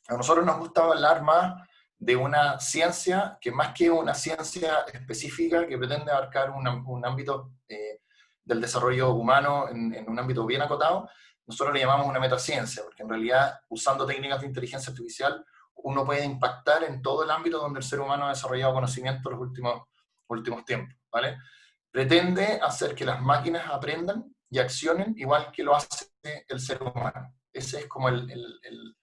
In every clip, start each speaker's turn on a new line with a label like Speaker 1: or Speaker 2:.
Speaker 1: A nosotros nos gusta hablar más de una ciencia que más que una ciencia específica que pretende abarcar un ámbito del desarrollo humano en un ámbito bien acotado, nosotros le llamamos una metaciencia, porque en realidad usando técnicas de inteligencia artificial uno puede impactar en todo el ámbito donde el ser humano ha desarrollado conocimiento en los últimos tiempos, ¿vale? Pretende hacer que las máquinas aprendan y accionen igual que lo hace el ser humano. Ese es como el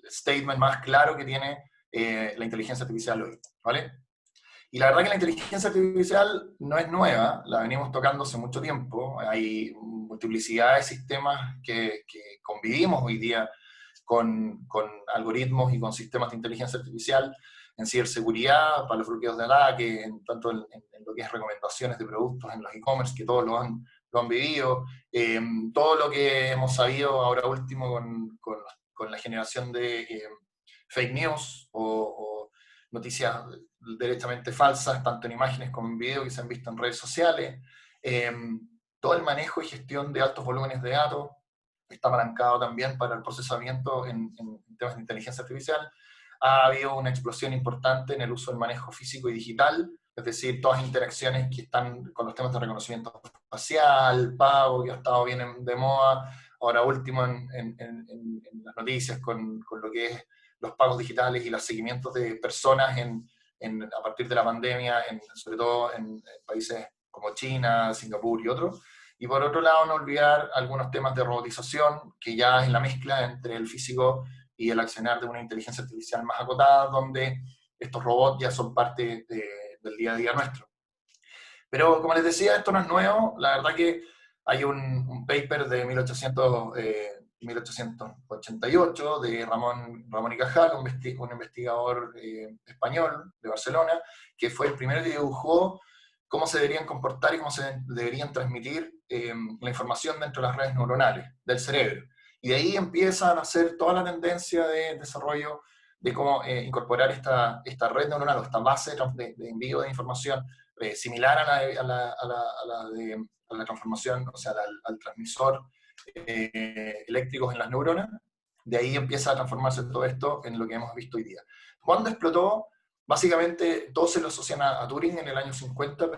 Speaker 1: statement más claro que tiene la inteligencia artificial hoy, ¿vale? Y la verdad que la inteligencia artificial no es nueva, la venimos tocando hace mucho tiempo, hay multiplicidad de sistemas que convivimos hoy día con algoritmos y con sistemas de inteligencia artificial en ciberseguridad, para los bloqueos de ataque, tanto en lo que es recomendaciones de productos en los e-commerce, que todos lo han vivido, todo lo que hemos sabido ahora último con la generación de fake news o noticias directamente falsas, tanto en imágenes como en video que se han visto en redes sociales, eh, todo el manejo y gestión de altos volúmenes de datos está apalancado también para el procesamiento en temas de inteligencia artificial. Ha habido una explosión importante en el uso del manejo físico y digital, es decir, todas las interacciones que están con los temas de reconocimiento facial, pago, que ha estado bien de moda, ahora último en las noticias con lo que es los pagos digitales y los seguimientos de personas a partir de la pandemia, sobre todo en países como China, Singapur y otros. Y por otro lado, no olvidar algunos temas de robotización, que ya es la mezcla entre el físico y el accionar de una inteligencia artificial más acotada, donde estos robots ya son parte del día a día nuestro. Pero como les decía, esto no es nuevo. La verdad que hay un paper de 1888 de Ramón y Cajal, un investigador español de Barcelona, que fue el primero que dibujó cómo se deberían comportar y cómo se deberían transmitir la información dentro de las redes neuronales del cerebro. Y de ahí empieza a nacer toda la tendencia de desarrollo de cómo incorporar esta red neuronal, esta base de envío de información similar a la transformación, o sea, al transmisor eléctricos en las neuronas. De ahí empieza a transformarse todo esto en lo que hemos visto hoy día. ¿Cuándo explotó? Básicamente todos se lo asocian a Turing en el año 50,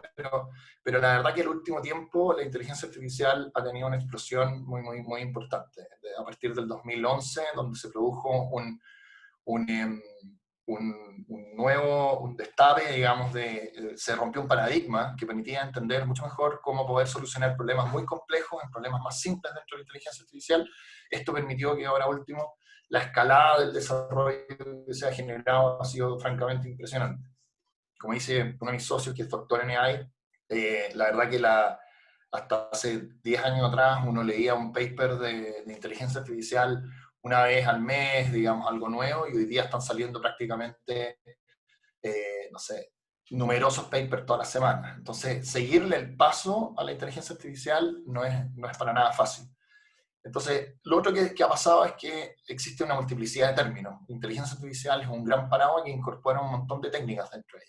Speaker 1: pero la verdad que en el último tiempo la inteligencia artificial ha tenido una explosión muy importante. A partir del 2011, donde se produjo un, un destape, digamos, se rompió un paradigma que permitía entender mucho mejor cómo poder solucionar problemas muy complejos en problemas más simples dentro de la inteligencia artificial. Esto permitió que ahora último la escalada del desarrollo que se ha generado ha sido francamente impresionante. Como dice uno de mis socios, que es doctor en AI, la verdad que hasta hace 10 años atrás uno leía un paper de inteligencia artificial una vez al mes, digamos, algo nuevo, y hoy día están saliendo prácticamente, no sé, numerosos papers todas las semanas. Entonces, seguirle el paso a la inteligencia artificial no es para nada fácil. Entonces, lo otro que ha pasado es que existe una multiplicidad de términos. Inteligencia artificial es un gran paraguas que incorpora un montón de técnicas dentro de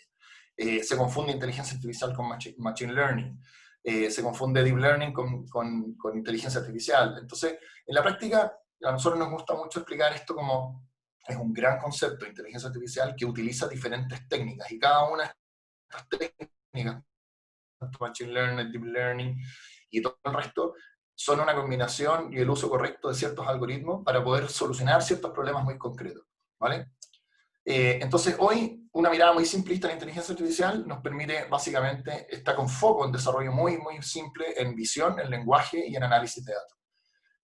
Speaker 1: ella. Se confunde inteligencia artificial con machine learning, se confunde deep learning con inteligencia artificial. Entonces, en la práctica, a nosotros nos gusta mucho explicar esto como es un gran concepto de inteligencia artificial que utiliza diferentes técnicas y cada una de estas técnicas, tanto machine learning, deep learning y todo el resto, son una combinación y el uso correcto de ciertos algoritmos para poder solucionar ciertos problemas muy concretos, ¿vale? Entonces, hoy una mirada muy simplista de la inteligencia artificial nos permite, básicamente, está con foco en desarrollo muy simple en visión, en lenguaje y en análisis de datos.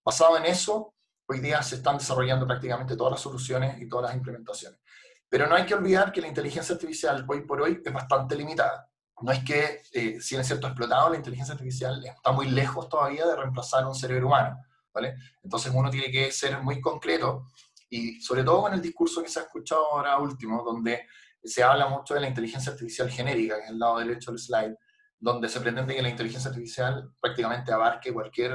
Speaker 1: Basado en eso, hoy día se están desarrollando prácticamente todas las soluciones y todas las implementaciones. Pero no hay que olvidar que la inteligencia artificial hoy por hoy es bastante limitada. No es que, si es cierto, explotado, la inteligencia artificial está muy lejos todavía de reemplazar a un cerebro humano, ¿vale? Entonces uno tiene que ser muy concreto y sobre todo con el discurso que se ha escuchado ahora último, donde se habla mucho de la inteligencia artificial genérica, que es el lado derecho del slide, donde se pretende que la inteligencia artificial prácticamente abarque cualquier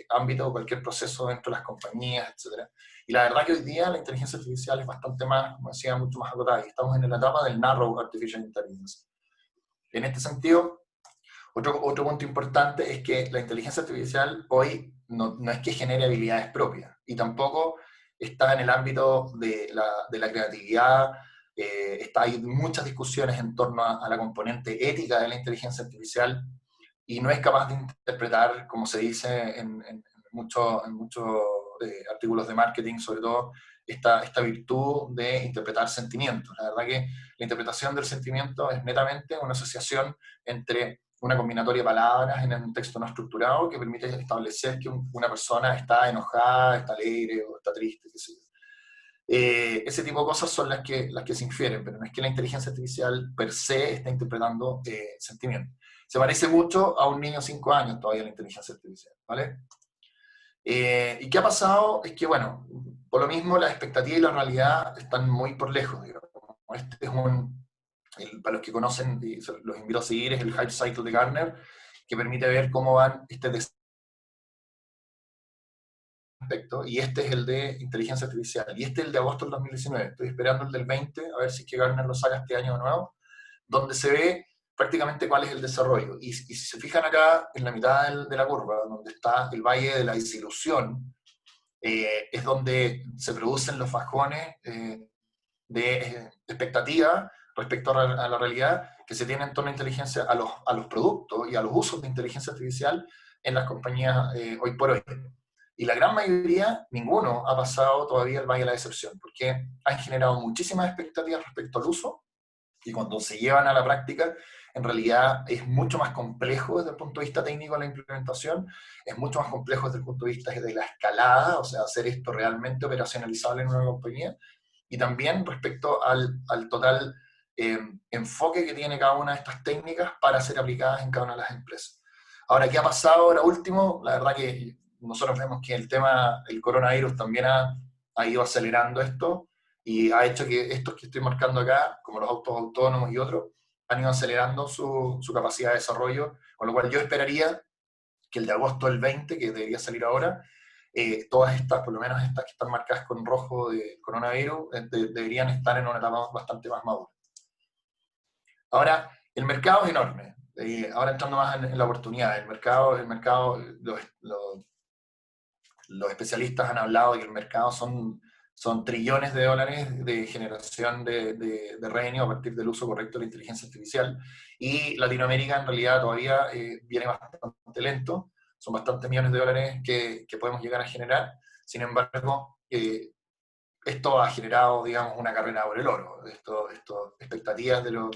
Speaker 1: ámbito o cualquier proceso dentro de las compañías, etc. Y la verdad que hoy día la inteligencia artificial es bastante más, como decía, mucho más acotada, y estamos en la etapa del narrow artificial intelligence. En este sentido, otro punto importante es que la inteligencia artificial hoy no es que genere habilidades propias, y tampoco está en el ámbito de la creatividad, hay muchas discusiones en torno a la componente ética de la inteligencia artificial, y no es capaz de interpretar, como se dice en muchos artículos de marketing, sobre todo, esta virtud de interpretar sentimientos. La verdad que la interpretación del sentimiento es netamente una asociación entre una combinatoria de palabras en un texto no estructurado que permite establecer que una persona está enojada, está alegre o está triste, qué sé yo. Ese tipo de cosas son las que se infieren, pero no es que la inteligencia artificial per se esté interpretando sentimientos. Se parece mucho a un niño de 5 años todavía la inteligencia artificial, ¿vale? ¿Y qué ha pasado? Es que, bueno, por lo mismo la expectativa y la realidad están muy por lejos, digamos. Este es para los que conocen, y los invito a seguir, es el Hype Cycle de Gartner, que permite ver cómo van aspecto, y este es el de inteligencia artificial, y este es el de agosto del 2019, estoy esperando el del 20, a ver si es que Gartner lo saca este año de nuevo, donde se ve prácticamente cuál es el desarrollo, y si se fijan acá, en la mitad de la curva, donde está el valle de la desilusión, es donde se producen los bajones de expectativa respecto a la realidad que se tiene en torno a inteligencia, a los productos y a los usos de inteligencia artificial en las compañías hoy por hoy. Y la gran mayoría, ninguno ha pasado todavía el valle de la decepción, porque han generado muchísimas expectativas respecto al uso, y cuando se llevan a la práctica, en realidad es mucho más complejo desde el punto de vista técnico la implementación, es mucho más complejo desde el punto de vista de la escalada, o sea, hacer esto realmente operacionalizable en una compañía, y también respecto al total enfoque que tiene cada una de estas técnicas para ser aplicadas en cada una de las empresas. Ahora, ¿qué ha pasado ahora último? La verdad que nosotros vemos que el coronavirus también ha ido acelerando esto, y ha hecho que estos que estoy marcando acá, como los autos autónomos y otros, han ido acelerando su capacidad de desarrollo, con lo cual yo esperaría que el de agosto del 20, que debería salir ahora, todas estas, por lo menos estas que están marcadas con rojo de coronavirus, deberían estar en una etapa bastante más madura. Ahora, el mercado es enorme. Ahora entrando más en la oportunidad, el mercado los especialistas han hablado de que el mercado son trillones de dólares de generación de revenue a partir del uso correcto de la inteligencia artificial, y Latinoamérica en realidad todavía viene bastante lento, son bastantes millones de dólares que podemos llegar a generar. Sin embargo, esto ha generado, digamos, una carrera por el oro. Expectativas de los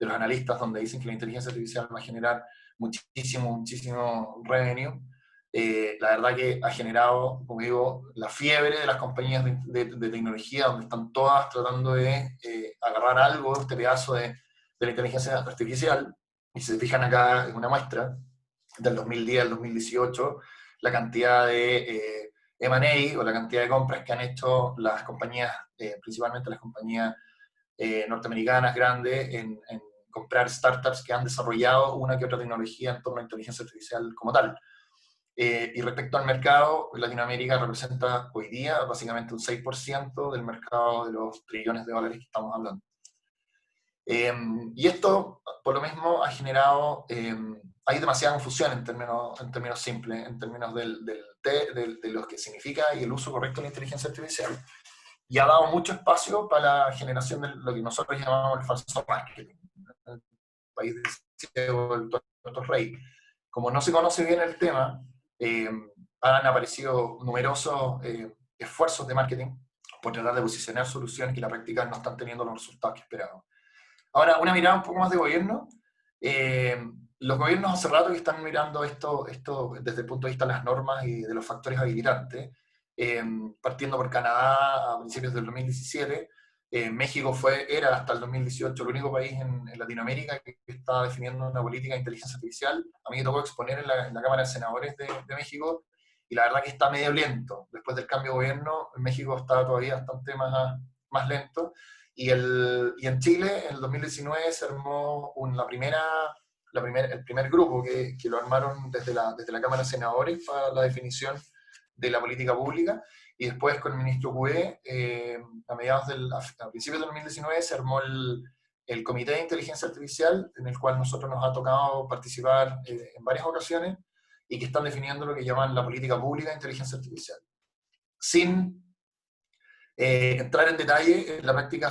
Speaker 1: analistas donde dicen que la inteligencia artificial va a generar muchísimo revenue. La verdad que ha generado, como digo, la fiebre de las compañías de tecnología, donde están todas tratando de agarrar algo, este pedazo de la inteligencia artificial, y si se fijan acá en una muestra del 2010 al 2018, la cantidad de M&A o la cantidad de compras que han hecho las compañías, principalmente las compañías norteamericanas grandes, en comprar startups que han desarrollado una que otra tecnología en torno a inteligencia artificial como tal. Y respecto al mercado, Latinoamérica representa hoy día básicamente un 6% del mercado de los trillones de dólares que estamos hablando. Y esto, por lo mismo, ha generado, hay demasiada confusión en términos simples, en términos de lo que significa y el uso correcto de la inteligencia artificial, y ha dado mucho espacio para la generación de lo que nosotros llamamos el falso marketing. El país de ciego, el tonto rey. Como no se conoce bien el tema, han aparecido numerosos esfuerzos de marketing por tratar de posicionar soluciones que en la práctica no están teniendo los resultados que esperaban. Ahora, una mirada un poco más de gobierno. Los gobiernos hace rato que están mirando esto desde el punto de vista de las normas y de los factores habilitantes, partiendo por Canadá a principios del 2017. México era hasta el 2018 el único país en Latinoamérica que estaba definiendo una política de inteligencia artificial. A mí me tocó exponer en la Cámara de Senadores de México, y la verdad que está medio lento. Después del cambio de gobierno, en México está todavía bastante más lento. Y en Chile, en el 2019, se armó el primer grupo que lo armaron desde la Cámara de Senadores para la definición de la política pública, y después con el ministro Cubé, a principios del 2019, se armó el Comité de Inteligencia Artificial, en el cual nosotros nos ha tocado participar en varias ocasiones, y que están definiendo lo que llaman la política pública de inteligencia artificial. Sin Entrar en detalle, en la práctica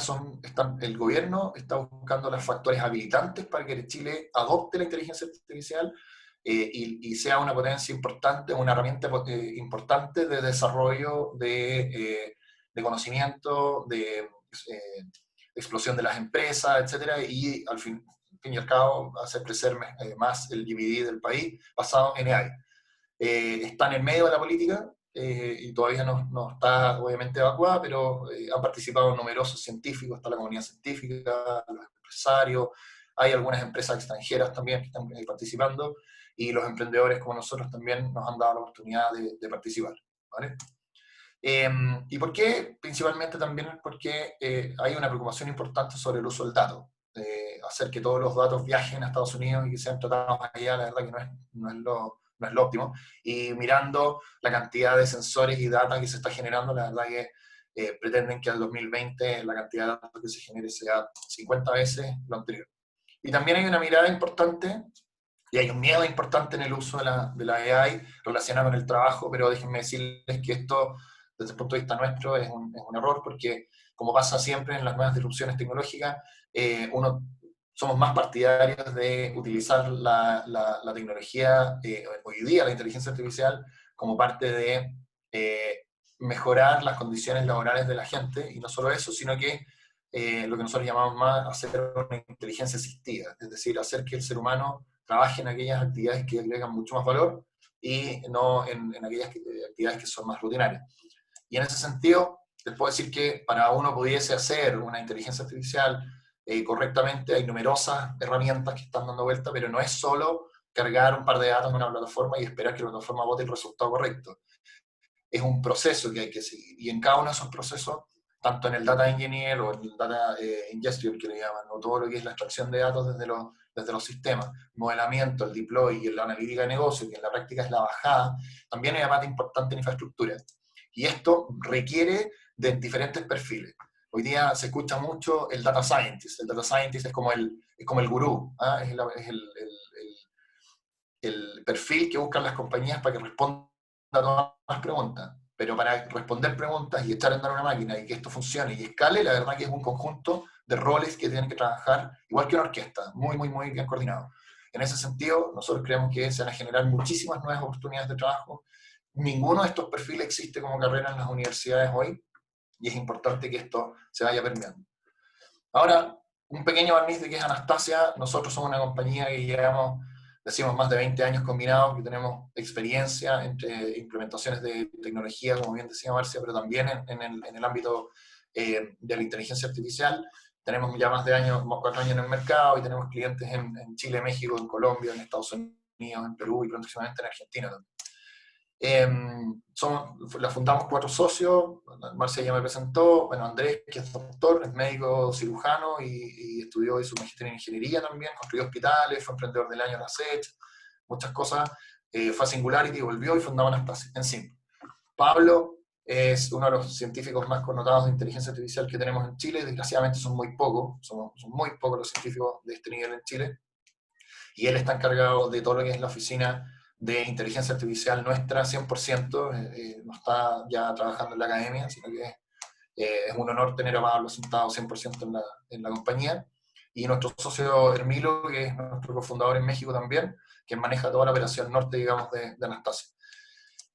Speaker 1: el gobierno está buscando los factores habilitantes para que Chile adopte la inteligencia artificial y sea una potencia importante, una herramienta importante de desarrollo de conocimiento, de explosión de las empresas, etcétera, y al fin y al cabo hacer crecer más el GDP del país basado en AI. Está en el medio de la política y todavía no está obviamente evacuada, pero han participado numerosos científicos, está la comunidad científica, los empresarios, hay algunas empresas extranjeras también que están participando, y los emprendedores como nosotros también nos han dado la oportunidad de participar. ¿Vale? ¿Y por qué? Principalmente también porque hay una preocupación importante sobre el uso del dato. Hacer que todos los datos viajen a Estados Unidos y que sean tratados allá, la verdad que no es lo óptimo. Y mirando la cantidad de sensores y data que se está generando, la verdad que pretenden que al 2020 la cantidad de datos que se genere sea 50 veces lo anterior. Y también hay una mirada importante y hay un miedo importante en el uso de la AI relacionado con el trabajo, pero déjenme decirles que esto, desde el punto de vista nuestro, es un error, porque como pasa siempre en las nuevas disrupciones tecnológicas, somos más partidarios de utilizar la tecnología, hoy día la inteligencia artificial, como parte de mejorar las condiciones laborales de la gente, y no solo eso, sino que lo que nosotros llamamos más hacer una inteligencia asistida, es decir, hacer que el ser humano trabaje en aquellas actividades que agregan mucho más valor y no en aquellas actividades que son más rutinarias. Y en ese sentido, les puedo decir que para uno pudiese hacer una inteligencia artificial correctamente, hay numerosas herramientas que están dando vuelta, pero no es solo cargar un par de datos en una plataforma y esperar que la plataforma bote el resultado correcto. Es un proceso que hay que seguir. Y en cada uno de esos procesos, tanto en el data engineer o en el data ingestion, que le llaman, o todo lo que es la extracción de datos desde los sistemas, modelamiento, el deploy y la analítica de negocio, que en la práctica es la bajada, también hay una parte importante en infraestructura. Y esto requiere de diferentes perfiles. Hoy día se escucha mucho el data scientist. El data scientist es como el gurú, ¿eh? Es el perfil que buscan las compañías para que respondan a todas las preguntas. Pero para responder preguntas y echar a andar una máquina y que esto funcione y escale, la verdad que es un conjunto de roles que tienen que trabajar, igual que una orquesta, muy bien coordinado. En ese sentido, nosotros creemos que se van a generar muchísimas nuevas oportunidades de trabajo. Ninguno de estos perfiles existe como carrera en las universidades hoy, y es importante que esto se vaya permeando. Ahora, un pequeño barniz de qué es Anastasia. Nosotros somos una compañía que llevamos, decimos, más de 20 años combinados, que tenemos experiencia entre implementaciones de tecnología, como bien decía Marcia, pero también en el ámbito de la inteligencia artificial. Tenemos ya más de 4 años en el mercado y tenemos clientes en Chile, México, en Colombia, en Estados Unidos, en Perú y próximamente en Argentina también. La fundamos 4 socios, Marcia ya me presentó, bueno, Andrés, que es doctor, es médico cirujano y estudió y su magisterio en ingeniería también, construyó hospitales, fue emprendedor del año en la SET, muchas cosas, fue a Singularity, volvió y fundó Anastasia, en sí. Pablo es uno de los científicos más connotados de inteligencia artificial que tenemos en Chile, desgraciadamente son muy pocos, son muy pocos los científicos de este nivel en Chile, y él está encargado de todo lo que es la oficina de inteligencia artificial nuestra 100%, no está ya trabajando en la academia, sino que es un honor tener a Pablo sentado 100% en la compañía. Y nuestro socio Hermilo, que es nuestro cofundador en México también, que maneja toda la operación norte, digamos, de Anastasia.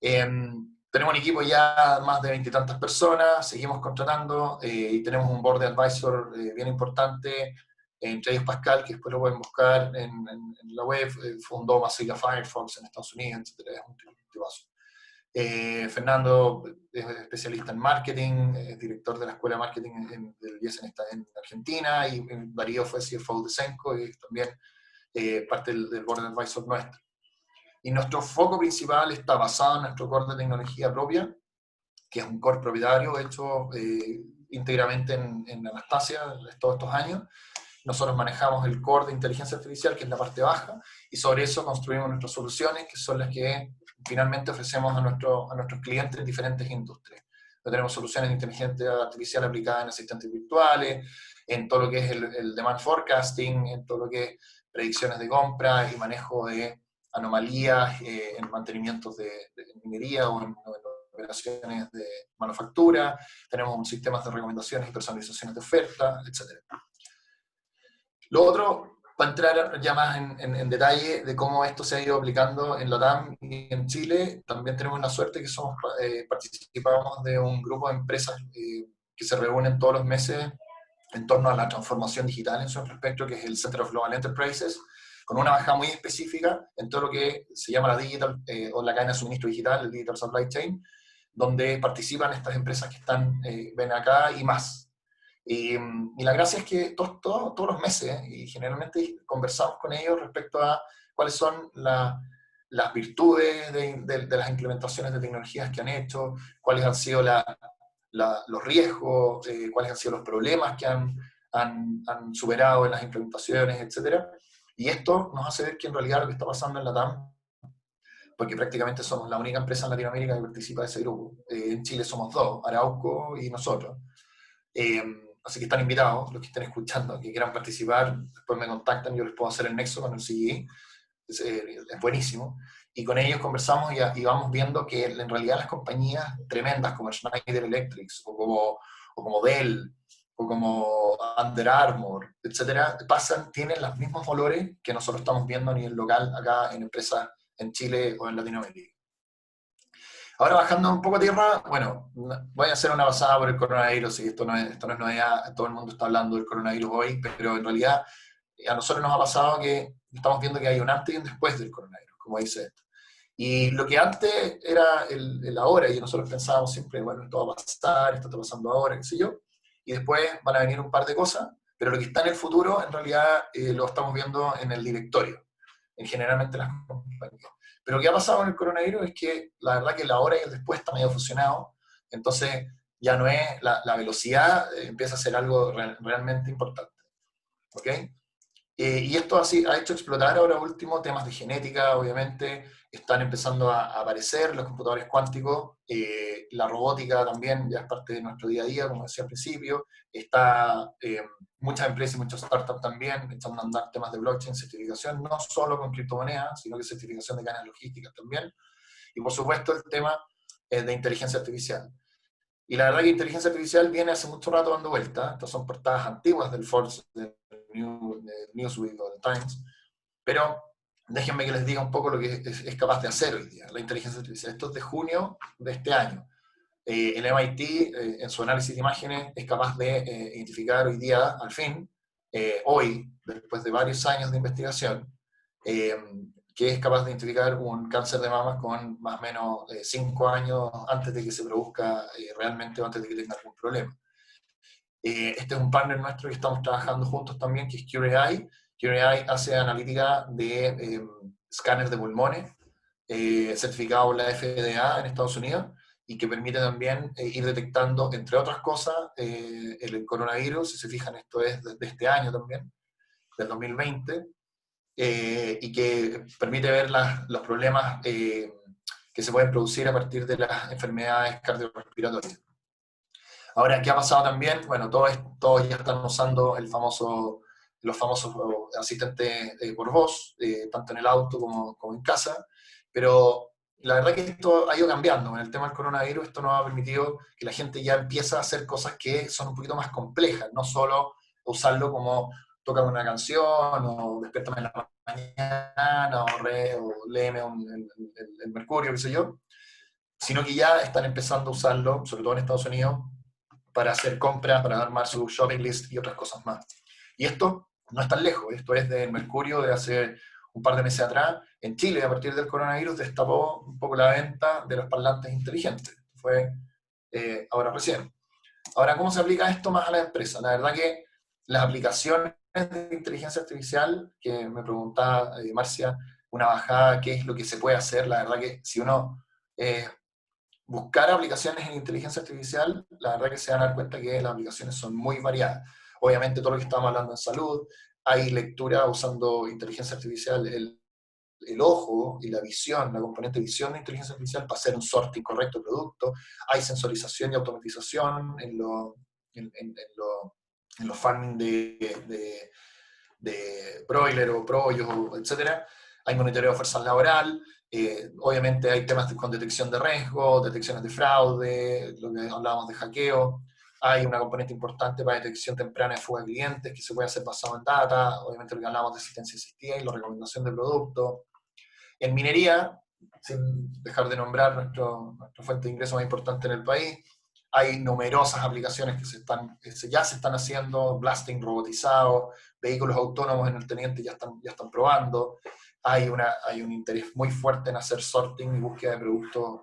Speaker 1: Tenemos un equipo ya más de 20 y tantas personas, seguimos contratando y tenemos un board de advisor bien importante, entre ellos Pascal, que después lo pueden buscar en la web, fundó Mozilla Firefox en Estados Unidos, etc. Es un tipazo. Fernando es especialista en marketing, es director de la Escuela de Marketing del IES en Argentina, y Darío fue CFO de Senco y también parte del board de advisor nuestro. Y nuestro foco principal está basado en nuestro core de tecnología propia, que es un core propietario hecho íntegramente en Anastasia todos estos años. Nosotros manejamos el core de inteligencia artificial, que es la parte baja, y sobre eso construimos nuestras soluciones, que son las que finalmente ofrecemos a nuestros clientes en diferentes industrias. Tenemos soluciones de inteligencia artificial aplicadas en asistentes virtuales, en todo lo que es el demand forecasting, en todo lo que es predicciones de compra y manejo de anomalías en mantenimientos de minería o en operaciones de manufactura, tenemos un sistema de recomendaciones y personalizaciones de oferta, etc. Lo otro, para entrar ya más en detalle de cómo esto se ha ido aplicando en LATAM y en Chile, también tenemos la suerte que participamos de un grupo de empresas que se reúnen todos los meses en torno a la transformación digital en su respecto, que es el Center of Global Enterprises, con una bajada muy específica en todo lo que se llama la digital o la cadena de suministro digital, el Digital Supply Chain, donde participan estas empresas que están, ven acá y más. Y la gracia es que todos los meses, y generalmente conversamos con ellos respecto a cuáles son las virtudes de las implementaciones de tecnologías que han hecho, cuáles han sido los riesgos, cuáles han sido los problemas que han superado en las implementaciones, etc. Y esto nos hace ver que en realidad lo que está pasando en la TAM, porque prácticamente somos la única empresa en Latinoamérica que participa de ese grupo. En Chile somos dos, Arauco y nosotros. Así que están invitados, los que estén escuchando, que quieran participar, después me contactan, yo les puedo hacer el nexo con el CGI, es buenísimo. Y con ellos conversamos y vamos viendo que en realidad las compañías tremendas como Schneider Electric, o como Dell, o como Under Armour, etcétera, tienen los mismos valores que nosotros estamos viendo a nivel local acá en empresas en Chile o en Latinoamérica. Ahora bajando un poco a tierra, bueno, voy a hacer una pasada por el coronavirus, y esto no es novedad, todo el mundo está hablando del coronavirus hoy, pero en realidad a nosotros nos ha pasado que estamos viendo que hay un antes y un después del coronavirus, como dice esto. Y lo que antes era el ahora, y nosotros pensábamos siempre, bueno, esto va a pasar, esto está pasando ahora, qué sé yo, y después van a venir un par de cosas, pero lo que está en el futuro, en realidad, lo estamos viendo en el directorio, en generalmente las compañías. Pero lo que ha pasado con el coronavirus es que la verdad que la hora y el después está medio fusionado, entonces ya no es, la velocidad empieza a ser algo realmente importante. ¿Ok? Y esto ha hecho explotar ahora último temas de genética, obviamente, están empezando a aparecer los computadores cuánticos, la robótica también ya es parte de nuestro día a día, como decía al principio, muchas empresas y muchos startups también echando a andar temas de blockchain, certificación, no solo con criptomonedas, sino que certificación de cadenas logísticas también, y por supuesto el tema de inteligencia artificial. Y la verdad que inteligencia artificial viene hace mucho rato dando vueltas, estas son portadas antiguas del Forbes, del Newsweek o del Times, pero déjenme que les diga un poco lo que es capaz de hacer hoy día la inteligencia artificial. Esto es de junio de este año. El MIT, en su análisis de imágenes, es capaz de identificar hoy día, al fin, hoy, después de varios años de investigación, que es capaz de identificar un cáncer de mama con más o menos 5 años antes de que se produzca realmente o antes de que tenga algún problema. Este es un partner nuestro que estamos trabajando juntos también, que es CureAI. CureAI hace analítica de escáneres de pulmones, certificado por la FDA en Estados Unidos, y que permite también ir detectando, entre otras cosas, el coronavirus. Si se fijan, esto es de este año también, del 2020, y que permite ver los problemas que se pueden producir a partir de las enfermedades cardiorrespiratorias. Ahora, ¿qué ha pasado también? Bueno, todos ya están usando los famosos asistentes por voz, tanto en el auto como en casa, pero la verdad que esto ha ido cambiando. Con el tema del coronavirus, esto nos ha permitido que la gente ya empiece a hacer cosas que son un poquito más complejas, no solo usarlo como toca una canción, o despiértame en la mañana, o léeme el Mercurio, qué sé yo, sino que ya están empezando a usarlo, sobre todo en Estados Unidos, para hacer compras, para armar su shopping list y otras cosas más. Y esto no es tan lejos, esto es del Mercurio de hace un par de meses atrás. En Chile, a partir del coronavirus, destapó un poco la venta de los parlantes inteligentes. Fue ahora recién. Ahora, ¿cómo se aplica esto más a la empresa? La verdad que las aplicaciones de inteligencia artificial, que me preguntaba Marcia, una bajada, qué es lo que se puede hacer, la verdad que si uno buscar aplicaciones en inteligencia artificial, la verdad que se van a dar cuenta que las aplicaciones son muy variadas. Obviamente todo lo que estamos hablando en salud, hay lectura usando inteligencia artificial, el ojo y la visión, la componente de visión de inteligencia artificial para hacer un sorting correcto de producto, hay sensorización y automatización en los farming de broiler o pollos, etc. Hay monitoreo de fuerza laboral, Obviamente hay temas con detección de riesgo, detecciones de fraude, lo que hablábamos de hackeo. Hay una componente importante para detección temprana de fuga de clientes que se puede hacer basado en data. Obviamente lo que hablamos de asistencia asistida y la recomendación de producto. En minería, sin dejar de nombrar nuestra fuente de ingreso más importante en el país, hay numerosas aplicaciones que ya se están haciendo, blasting robotizado, vehículos autónomos en el teniente ya están probando. Hay un interés muy fuerte en hacer sorting y búsqueda de productos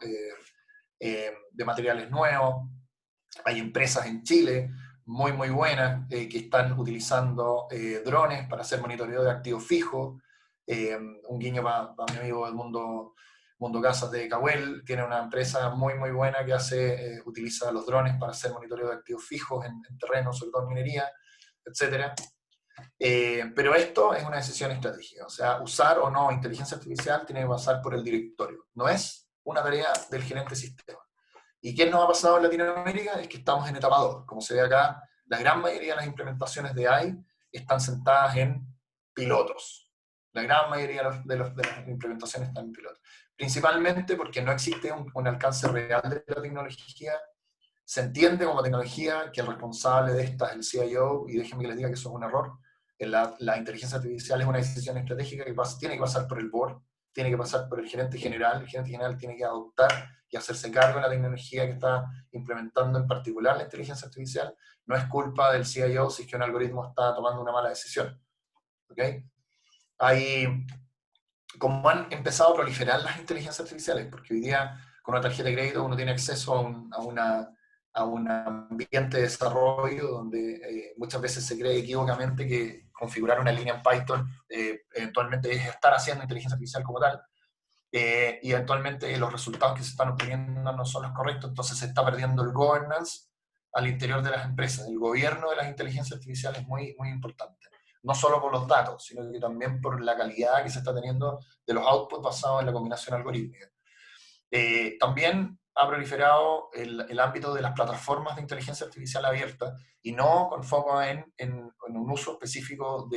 Speaker 1: de materiales nuevos. Hay empresas en Chile muy buenas que están utilizando drones para hacer monitoreo de activos fijos. Un guiño para mi amigo del Mundo Casas de Cahuel, tiene una empresa muy buena que utiliza los drones para hacer monitoreo de activos fijos en terreno, sobre todo en minería, etc. Pero esto es una decisión estratégica, o sea, usar o no inteligencia artificial tiene que pasar por el directorio, no es una tarea del gerente de sistema. ¿Y qué nos ha pasado en Latinoamérica? Es que estamos en etapa 2. Como se ve acá, la gran mayoría de las implementaciones de AI están sentadas en pilotos. La gran mayoría de las implementaciones están en pilotos. Principalmente porque no existe un alcance real de la tecnología. Se entiende como tecnología que el responsable de esta es el CIO, y déjenme que les diga que eso es un error. La inteligencia artificial es una decisión estratégica que tiene que pasar por el board, tiene que pasar por el gerente general tiene que adoptar y hacerse cargo de la tecnología que está implementando, en particular la inteligencia artificial. No es culpa del CIO si es que un algoritmo está tomando una mala decisión. ¿Okay? Como han empezado a proliferar las inteligencias artificiales, porque hoy día con una tarjeta de crédito uno tiene acceso a un ambiente de desarrollo donde muchas veces se cree equívocamente que configurar una línea en Python eventualmente es estar haciendo inteligencia artificial como tal, y eventualmente los resultados que se están obteniendo no son los correctos, entonces se está perdiendo el governance al interior de las empresas. El gobierno de las inteligencias artificiales es muy importante, no solo por los datos, sino que también por la calidad que se está teniendo de los outputs basados en la combinación algorítmica. También ha proliferado el ámbito de las plataformas de inteligencia artificial abierta, y no con foco en un uso específico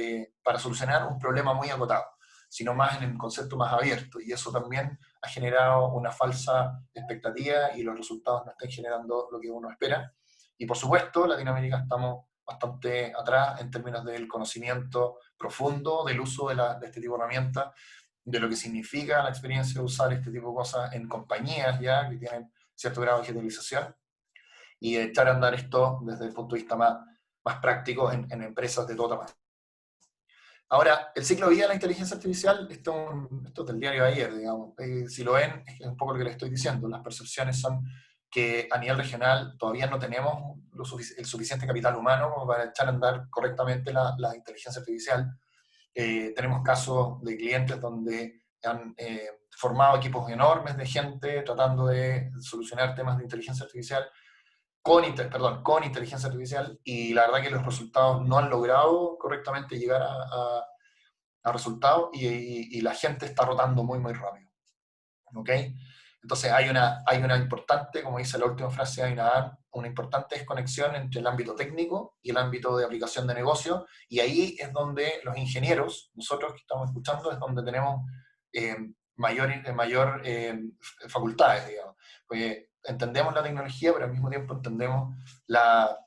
Speaker 1: para solucionar un problema muy acotado, sino más en el concepto más abierto, y eso también ha generado una falsa expectativa y los resultados no están generando lo que uno espera. Y por supuesto, Latinoamérica estamos bastante atrás en términos del conocimiento profundo del uso de este tipo de herramientas, de lo que significa la experiencia de usar este tipo de cosas en compañías ya que tienen cierto grado de digitalización, y de echar a andar esto desde el punto de vista más práctico en empresas de todo tamaño. Ahora, el ciclo de vida de la inteligencia artificial, esto es del diario de ayer, digamos. Si lo ven, es un poco lo que les estoy diciendo. Las percepciones son que a nivel regional todavía no tenemos el suficiente capital humano como para echar a andar correctamente la inteligencia artificial. Tenemos casos de clientes donde han formado equipos enormes de gente tratando de solucionar temas de inteligencia artificial con inteligencia artificial, y la verdad que los resultados no han logrado correctamente llegar a resultados, y la gente está rotando muy rápido. ¿Ok? Entonces hay una importante, como dice la última frase de Ainadán, una importante desconexión entre el ámbito técnico y el ámbito de aplicación de negocio, y ahí es donde los ingenieros, nosotros que estamos escuchando, es donde tenemos mayor facultades, digamos. Porque entendemos la tecnología, pero al mismo tiempo entendemos la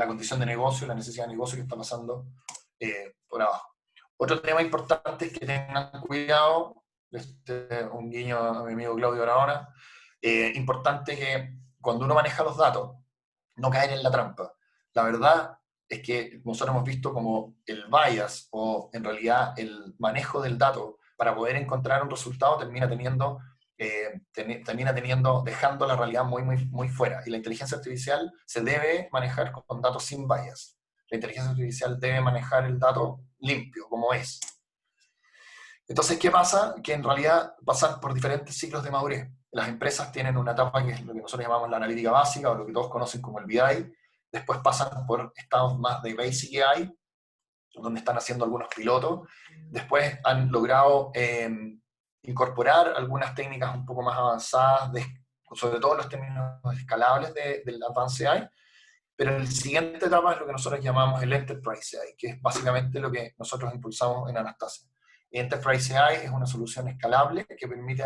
Speaker 1: condición de negocio, la necesidad de negocio que está pasando por abajo. Otro tema importante es que tengan cuidado, un guiño a mi amigo Claudio Barahona, importante que cuando uno maneja los datos, no caer en la trampa. La verdad es que nosotros hemos visto como el bias, o en realidad el manejo del dato para poder encontrar un resultado termina dejando la realidad muy fuera. Y la inteligencia artificial se debe manejar con datos sin bias. La inteligencia artificial debe manejar el dato limpio, como es. Entonces, ¿qué pasa? Que en realidad pasan por diferentes ciclos de madurez. Las empresas tienen una etapa que es lo que nosotros llamamos la analítica básica, o lo que todos conocen como el BI. Después pasan por estados más de Basic AI, donde están haciendo algunos pilotos. Después han logrado incorporar algunas técnicas un poco más avanzadas, sobre todo los términos escalables del Advanced AI. Pero el siguiente etapa es lo que nosotros llamamos el Enterprise AI, que es básicamente lo que nosotros impulsamos en Anastasia. Enterprise AI es una solución escalable que permite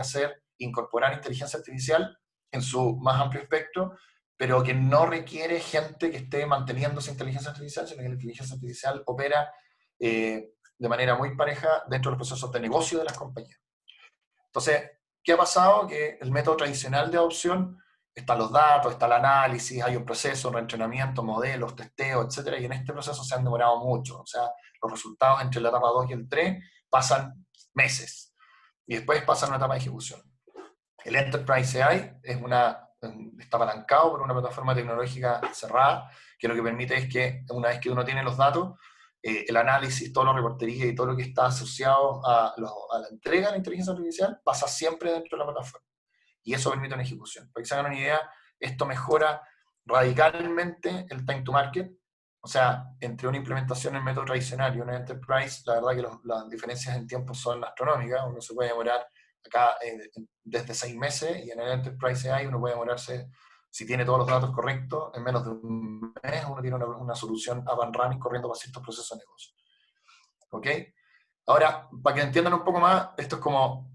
Speaker 1: incorporar inteligencia artificial en su más amplio espectro, pero que no requiere gente que esté manteniendo esa inteligencia artificial, sino que la inteligencia artificial opera de manera muy pareja dentro de los procesos de negocio de las compañías. Entonces, ¿qué ha pasado? Que el método tradicional de adopción, están los datos, está el análisis, hay un proceso, reentrenamiento, modelos, testeo, etcétera, y en este proceso se han demorado mucho. O sea, los resultados entre la etapa 2 y el 3 pasan meses, y después pasan a una etapa de ejecución. El Enterprise AI está apalancado por una plataforma tecnológica cerrada, que lo que permite es que una vez que uno tiene los datos, el análisis, toda la reportería y todo lo que está asociado a la entrega de la inteligencia artificial pasa siempre dentro de la plataforma. Y eso permite una ejecución. Para que se hagan una idea, esto mejora radicalmente el time to market. O sea, entre una implementación en método tradicional y una enterprise, la verdad que las diferencias en tiempo son astronómicas. Uno se puede demorar acá desde 6 meses, y en el enterprise AI uno puede demorarse, si tiene todos los datos correctos, en menos de un mes uno tiene una solución up and running corriendo para ciertos procesos de negocio. ¿Ok? Ahora, para que entiendan un poco más, esto es como,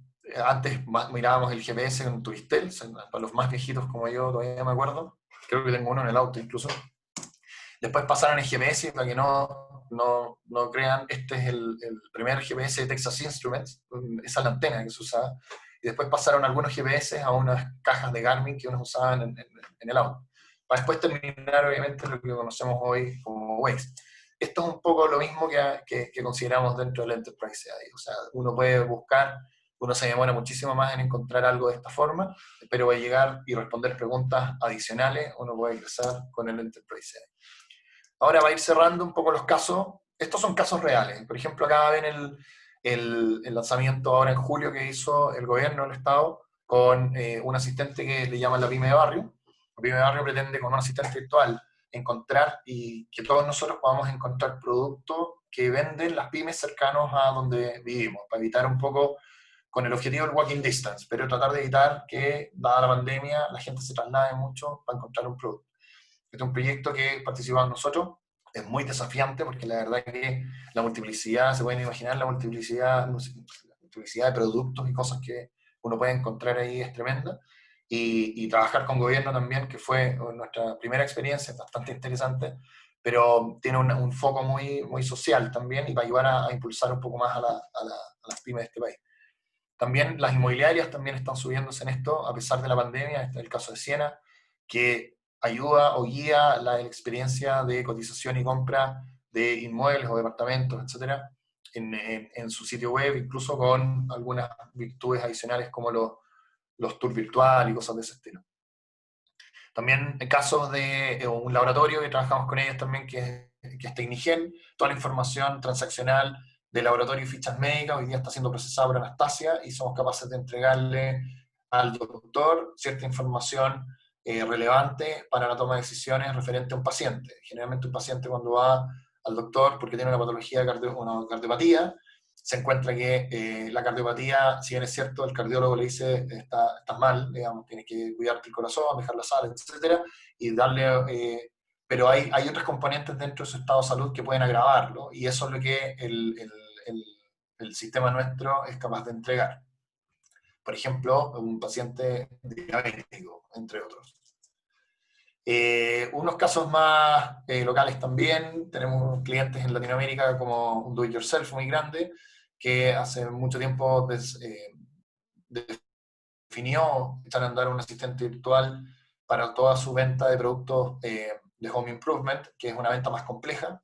Speaker 1: antes mirábamos el GPS en Turistel, para los más viejitos como yo todavía me acuerdo, creo que tengo uno en el auto incluso. Después pasaron el GPS, para que no crean, este es el primer GPS de Texas Instruments, esa es la antena que se usaba, y después pasaron algunos GPS a unas cajas de Garmin que unos usaban en el auto, para después terminar obviamente lo que conocemos hoy como Waze. Esto es un poco lo mismo que consideramos dentro del Enterprise AI. O sea, uno puede buscar, uno se demora muchísimo más en encontrar algo de esta forma, pero va a llegar y responder preguntas adicionales, uno puede ingresar con el Enterprise AI. Ahora va a ir cerrando un poco los casos. Estos son casos reales. Por ejemplo, acá ven el lanzamiento ahora en julio que hizo el gobierno del Estado con un asistente que le llaman la pyme de barrio. La pyme de barrio pretende con un asistente virtual encontrar, y que todos nosotros podamos encontrar productos que venden las pymes cercanos a donde vivimos, para evitar un poco, con el objetivo del walking distance, pero tratar de evitar que, dada la pandemia, la gente se traslade mucho para encontrar un producto. Este es un proyecto que participamos nosotros, es muy desafiante porque la verdad que la multiplicidad, se pueden imaginar la multiplicidad de productos y cosas que uno puede encontrar ahí es tremenda. Y trabajar con gobierno también, que fue nuestra primera experiencia, bastante interesante, pero tiene un foco muy social también, y para ayudar a impulsar un poco más a las pymes de este país. También las inmobiliarias también están subiéndose en esto, a pesar de la pandemia. Este es el caso de Siena, que ayuda o guía la experiencia de cotización y compra de inmuebles o departamentos, etcétera, en su sitio web, incluso con algunas virtudes adicionales como los tours virtuales y cosas de ese estilo. También en casos de un laboratorio que trabajamos con ellos también, que es Tecnigen, toda la información transaccional de laboratorio y fichas médicas hoy día está siendo procesada por Anastasia, y somos capaces de entregarle al doctor cierta información relevante para la toma de decisiones referente a un paciente. Generalmente un paciente, cuando va al doctor porque tiene una patología, una cardiopatía, se encuentra que la cardiopatía, si bien es cierto, el cardiólogo le dice, estás mal, digamos, tienes que cuidarte el corazón, dejar la sal, etcétera, y darle, pero hay otros componentes dentro de su estado de salud que pueden agravarlo, y eso es lo que el sistema nuestro es capaz de entregar. Por ejemplo, un paciente diabético, entre otros. Unos casos más locales también, tenemos clientes en Latinoamérica como un do-it-yourself muy grande, que hace mucho tiempo definió echar a andar un asistente virtual para toda su venta de productos de home improvement, que es una venta más compleja.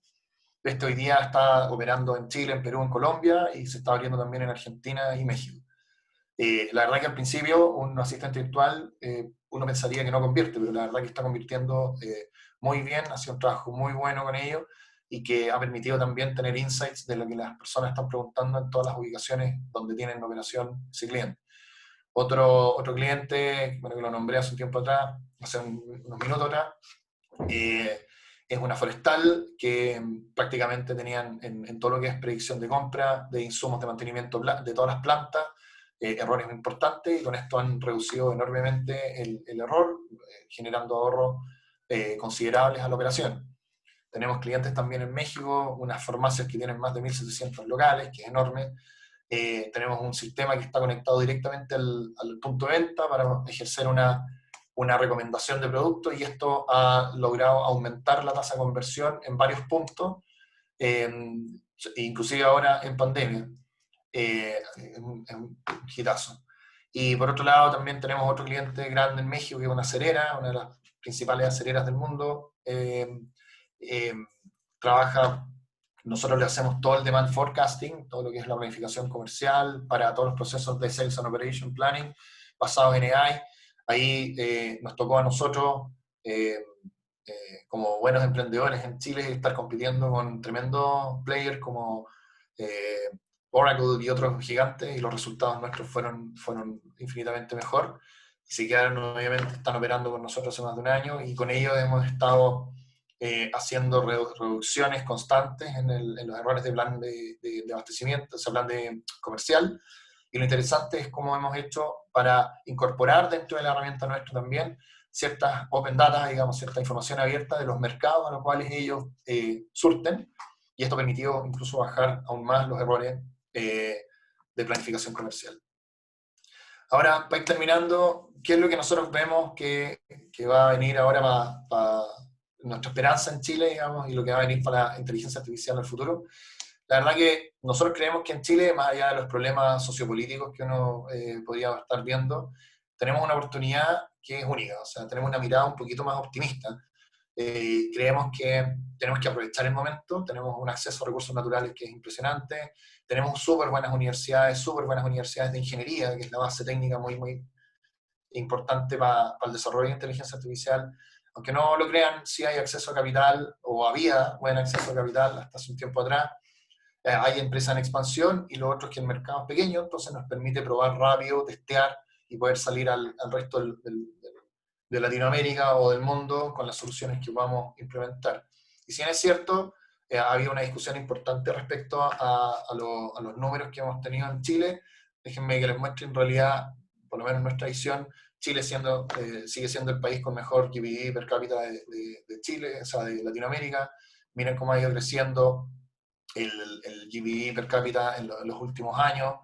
Speaker 1: Este hoy día está operando en Chile, en Perú, en Colombia, y se está abriendo también en Argentina y México. La verdad que al principio un asistente virtual uno pensaría que no convierte, pero la verdad que está convirtiendo muy bien, ha sido un trabajo muy bueno con ellos, y que ha permitido también tener insights de lo que las personas están preguntando en todas las ubicaciones donde tienen operación ese cliente. Otro cliente, bueno, que lo nombré hace un tiempo atrás, hace unos minutos atrás, es una forestal que prácticamente tenían en todo lo que es predicción de compra, de insumos de mantenimiento de todas las plantas, errores muy importantes, y con esto han reducido enormemente el error, generando ahorros considerables a la operación. Tenemos clientes también en México, unas farmacias que tienen más de 1.700 locales, que es enorme, Tenemos un sistema que está conectado directamente al punto de venta para ejercer una recomendación de producto, y esto ha logrado aumentar la tasa de conversión en varios puntos, inclusive ahora en pandemia. Es un hitazo. Y por otro lado también tenemos otro cliente grande en México, que es una acerera, una de las principales acereras del mundo. Eh, Trabaja, nosotros le hacemos todo el demand forecasting, todo lo que es la planificación comercial para todos los procesos de Sales and Operation Planning basados en AI. Ahí nos tocó a nosotros, como buenos emprendedores en Chile, estar compitiendo con tremendos players como eh, Oracle y otros gigantes, y los resultados nuestros fueron infinitamente mejor. Y se quedaron, obviamente, están operando con nosotros hace más de un año, y con ellos hemos estado haciendo reducciones constantes en los errores de plan de abastecimiento, o sea, plan de comercial. Y lo interesante es cómo hemos hecho para incorporar dentro de la herramienta nuestra también ciertas open data, digamos, cierta información abierta de los mercados a los cuales ellos surten, y esto permitió incluso bajar aún más los errores de planificación comercial. Ahora, para ir terminando, ¿qué es lo que nosotros vemos que va a venir ahora para nuestra esperanza en Chile, digamos, y lo que va a venir para la inteligencia artificial en el futuro? La verdad que nosotros creemos que en Chile, más allá de los problemas sociopolíticos que uno podría estar viendo, tenemos una oportunidad que es única, o sea, tenemos una mirada un poquito más optimista. Creemos que tenemos que aprovechar el momento, tenemos un acceso a recursos naturales que es impresionante, tenemos súper buenas universidades de ingeniería, que es la base técnica muy, muy importante para el desarrollo de inteligencia artificial. Aunque no lo crean, sí hay acceso a capital, o había buen acceso a capital hasta hace un tiempo atrás. Hay empresas en expansión, y lo otro es que el mercado es pequeño, entonces nos permite probar rápido, testear y poder salir al resto de Latinoamérica o del mundo con las soluciones que vamos a implementar. Y si bien es cierto, ha habido una discusión importante respecto a los números que hemos tenido en Chile. Déjenme que les muestre en realidad, por lo menos nuestra visión, Chile sigue siendo el país con mejor GDP per cápita de Chile, o sea, de Latinoamérica. Miren cómo ha ido creciendo el GDP per cápita en los últimos años.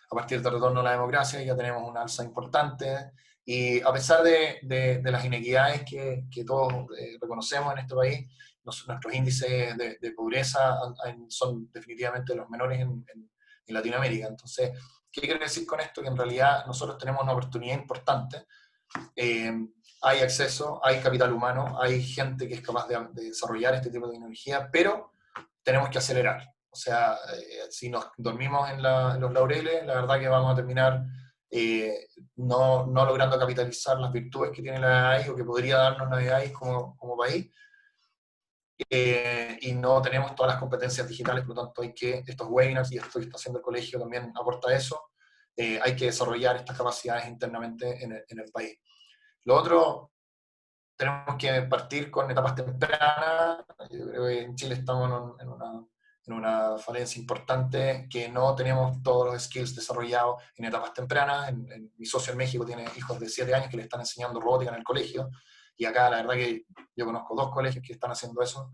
Speaker 1: A partir del retorno a la democracia ya tenemos una alza importante, y a pesar de las inequidades que todos reconocemos en este país, nuestros índices de pobreza son definitivamente los menores en Latinoamérica. Entonces, ¿qué quiere decir con esto? Que en realidad nosotros tenemos una oportunidad importante. eh, Hay acceso, hay capital humano, hay gente que es capaz de desarrollar este tipo de tecnología, pero tenemos que acelerar. O sea, si nos dormimos en los laureles, la verdad que vamos a terminar no logrando capitalizar las virtudes que tiene la AI, o que podría darnos la AI como país, y no tenemos todas las competencias digitales. Por lo tanto, estos webinars y esto que está haciendo el colegio también aporta eso. Hay que desarrollar estas capacidades internamente en el país. Lo otro, tenemos que partir con etapas tempranas. Yo creo que en Chile estamos en una falencia importante, que no tenemos todos los skills desarrollados en etapas tempranas. Mi socio en México tiene hijos de 7 años que le están enseñando robótica en el colegio, y acá la verdad que yo conozco 2 colegios que están haciendo eso,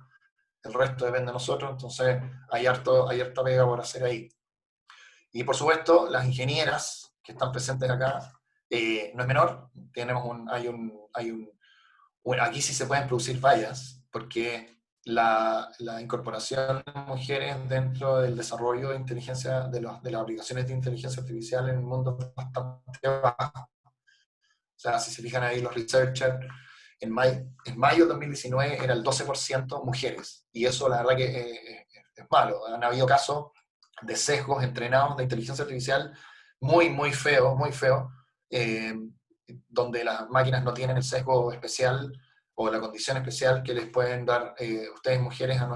Speaker 1: el resto depende de nosotros. Entonces hay harta pega por hacer ahí. Y por supuesto, las ingenieras que están presentes acá, no es menor. Bueno, aquí sí se pueden producir fallas, porque la incorporación de mujeres dentro del desarrollo de inteligencia, de las aplicaciones de inteligencia artificial en el mundo es bastante baja. O sea, si se fijan ahí los researchers, en mayo de 2019 era el 12% mujeres, y eso la verdad que es malo. Han habido casos de sesgos entrenados de inteligencia artificial muy, muy feos, muy feos, eh, donde las máquinas no tienen el sesgo especial o la condición especial que les pueden dar ustedes, mujeres, a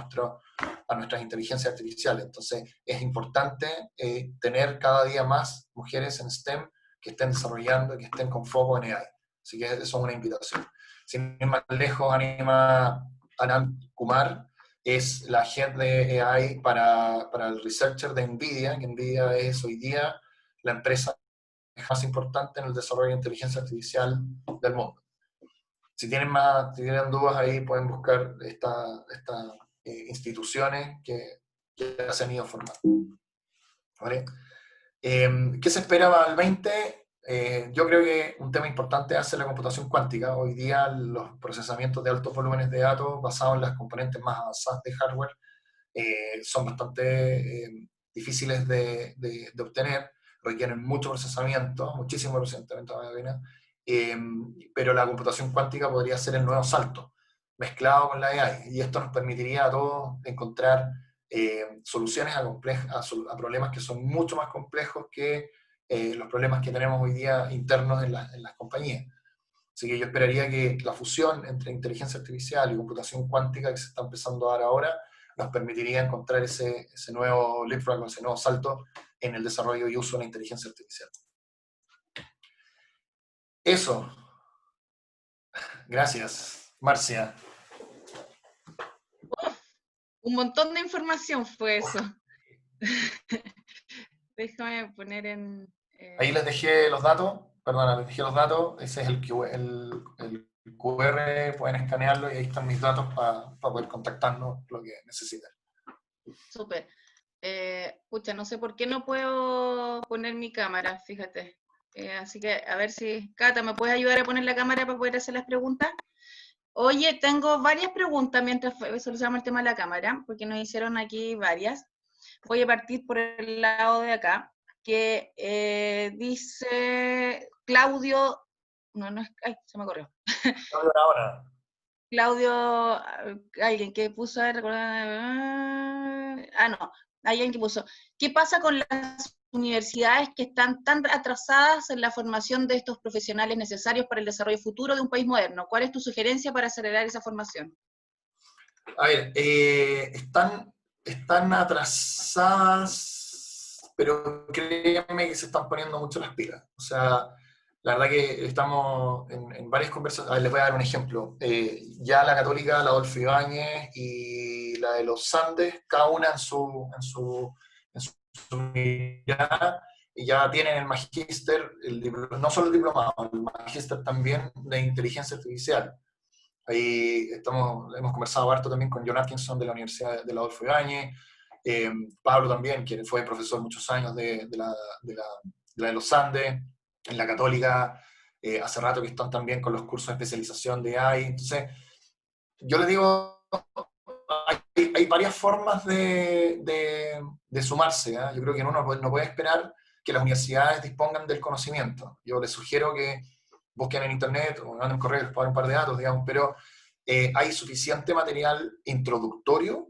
Speaker 1: nuestras inteligencias artificiales. Entonces, es importante tener cada día más mujeres en STEM que estén desarrollando y que estén con foco en AI. Así que eso es una invitación. Sin ir más lejos, Anand Kumar es la head de AI para el researcher de NVIDIA, que NVIDIA es hoy día la empresa más importante en el desarrollo de inteligencia artificial del mundo. Si tienen dudas ahí, pueden buscar estas instituciones que se han ido formando. ¿Vale? ¿Qué se espera para el 20? Yo creo que un tema importante es la computación cuántica. Hoy día los procesamientos de altos volúmenes de datos basados en las componentes más avanzadas de hardware son bastante difíciles de obtener, requieren mucho procesamiento, muchísimo procesamiento de cadena, eh, pero la computación cuántica podría ser el nuevo salto, mezclado con la AI, y esto nos permitiría a todos encontrar soluciones a problemas que son mucho más complejos que los problemas que tenemos hoy día internos en las compañías. Así que yo esperaría que la fusión entre inteligencia artificial y computación cuántica que se está empezando a dar ahora nos permitiría encontrar ese nuevo leapfrog, ese nuevo salto en el desarrollo y uso de la inteligencia artificial. Eso. Gracias, Marcia.
Speaker 2: Un montón de información fue eso. Déjame poner en...
Speaker 1: Ahí les dejé los datos, perdona, les dejé los datos, ese es el QR, pueden escanearlo y ahí están mis datos para poder contactarnos lo que necesiten.
Speaker 2: Súper. Pucha, no sé por qué no puedo poner mi cámara, fíjate. Así que a ver si, Cata, ¿me puedes ayudar a poner la cámara para poder hacer las preguntas? Oye, tengo varias preguntas mientras solucionamos el tema de la cámara, porque nos hicieron aquí varias. Voy a partir por el lado de acá, que dice Claudio, no es, ay, se me corrió.
Speaker 1: Ahora.
Speaker 2: Claudio, alguien que puso, no, hay alguien que puso, ¿qué pasa con las universidades que están tan atrasadas en la formación de estos profesionales necesarios para el desarrollo futuro de un país moderno? ¿Cuál es tu sugerencia para acelerar esa formación?
Speaker 1: A ver, están atrasadas, pero créeme que se están poniendo mucho las pilas. O sea, la verdad que estamos en varias conversaciones. A ver, les voy a dar un ejemplo. Ya la Católica, la Adolfo Ibáñez y la de los Andes, cada una en su mirada, y ya tienen el magíster, no solo el diplomado, el magíster también de inteligencia artificial. Ahí hemos conversado harto también con John Atkinson de la Universidad de la Adolfo Ibáñez, Pablo también, quien fue profesor muchos años de los Andes, en la Católica, hace rato que están también con los cursos de especialización de AI. Entonces, yo les digo, hay varias formas de sumarse. ¿eh? Yo creo que uno no puede esperar que las universidades dispongan del conocimiento. Yo les sugiero que busquen en internet o manden un correo, les puedo dar un par de datos, digamos, pero hay suficiente material introductorio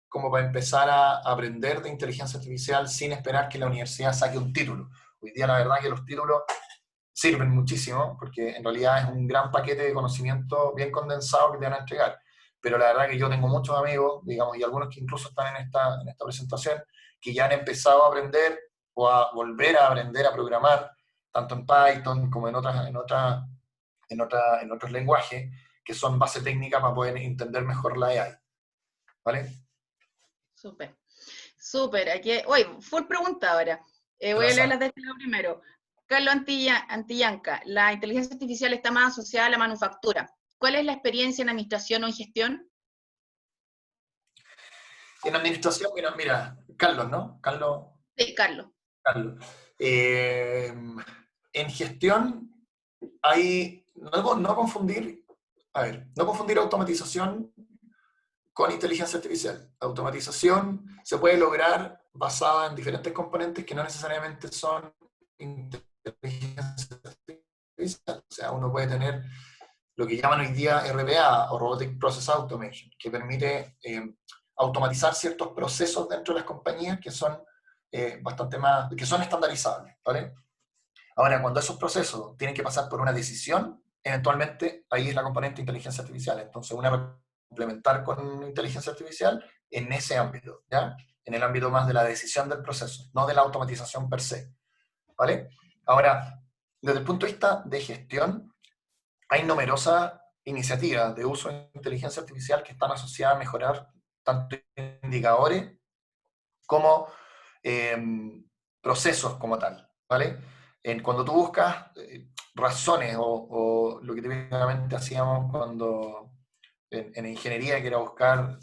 Speaker 1: como para empezar a aprender de inteligencia artificial sin esperar que la universidad saque un título. Hoy día la verdad que los títulos sirven muchísimo porque en realidad es un gran paquete de conocimiento bien condensado que te van a entregar. Pero la verdad que yo tengo muchos amigos, digamos, y algunos que incluso están en esta presentación, que ya han empezado a aprender o a volver a aprender a programar, tanto en Python como en otros lenguajes, que son base técnica para poder entender mejor la AI. ¿Vale?
Speaker 2: Súper. Súper. Aquí, oye, full pregunta ahora. Voy a leer las de este lado primero. Carlos Antillanca, la inteligencia artificial está más asociada a la manufactura. ¿Cuál es la experiencia en administración o en gestión?
Speaker 1: En administración, mira, Carlos, ¿no? Carlos.
Speaker 2: Sí, Carlos.
Speaker 1: Carlos. En gestión hay, no confundir, a ver, no confundir automatización con inteligencia artificial. Automatización se puede lograr basada en diferentes componentes que no necesariamente son inteligencia artificial. O sea, uno puede tener lo que llaman hoy día RPA o Robotic Process Automation, que permite automatizar ciertos procesos dentro de las compañías que son bastante más, que son estandarizables, ¿vale? Ahora, cuando esos procesos tienen que pasar por una decisión, eventualmente ahí es la componente de inteligencia artificial. Entonces, una complementar con inteligencia artificial en ese ámbito, ¿ya? En el ámbito más de la decisión del proceso, no de la automatización per se, ¿vale? Ahora, desde el punto de vista de gestión, hay numerosas iniciativas de uso de inteligencia artificial que están asociadas a mejorar tanto indicadores como procesos como tal, ¿vale? Cuando tú buscas razones o lo que típicamente hacíamos cuando en ingeniería, que era buscar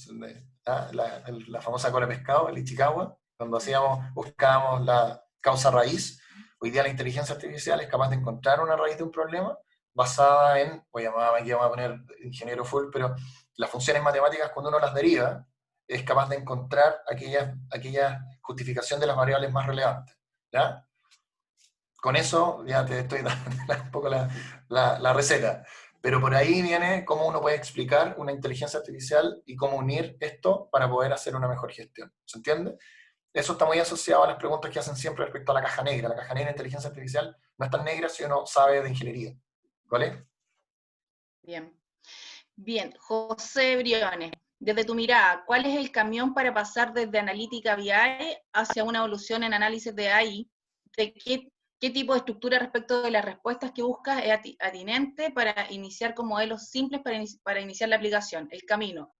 Speaker 1: la famosa cola de pescado, el Ichikawa, cuando buscábamos causa-raíz. Hoy día la inteligencia artificial es capaz de encontrar una raíz de un problema basada en, aquí vamos a poner ingeniero full, pero las funciones matemáticas cuando uno las deriva, es capaz de encontrar aquella justificación de las variables más relevantes. ¿Ya? Con eso ya te estoy dando un poco la receta. Pero por ahí viene cómo uno puede explicar una inteligencia artificial y cómo unir esto para poder hacer una mejor gestión. ¿Se entiende? Eso está muy asociado a las preguntas que hacen siempre respecto a la caja negra. La caja negra de inteligencia artificial no es tan negra si uno sabe de ingeniería. ¿Vale?
Speaker 2: Bien. Bien, José Briones, desde tu mirada, ¿cuál es el camión para pasar desde analítica BI hacia una evolución en análisis de AI? ¿De qué tipo de estructura respecto de las respuestas que buscas es atinente para iniciar con modelos simples para iniciar la aplicación? El camino.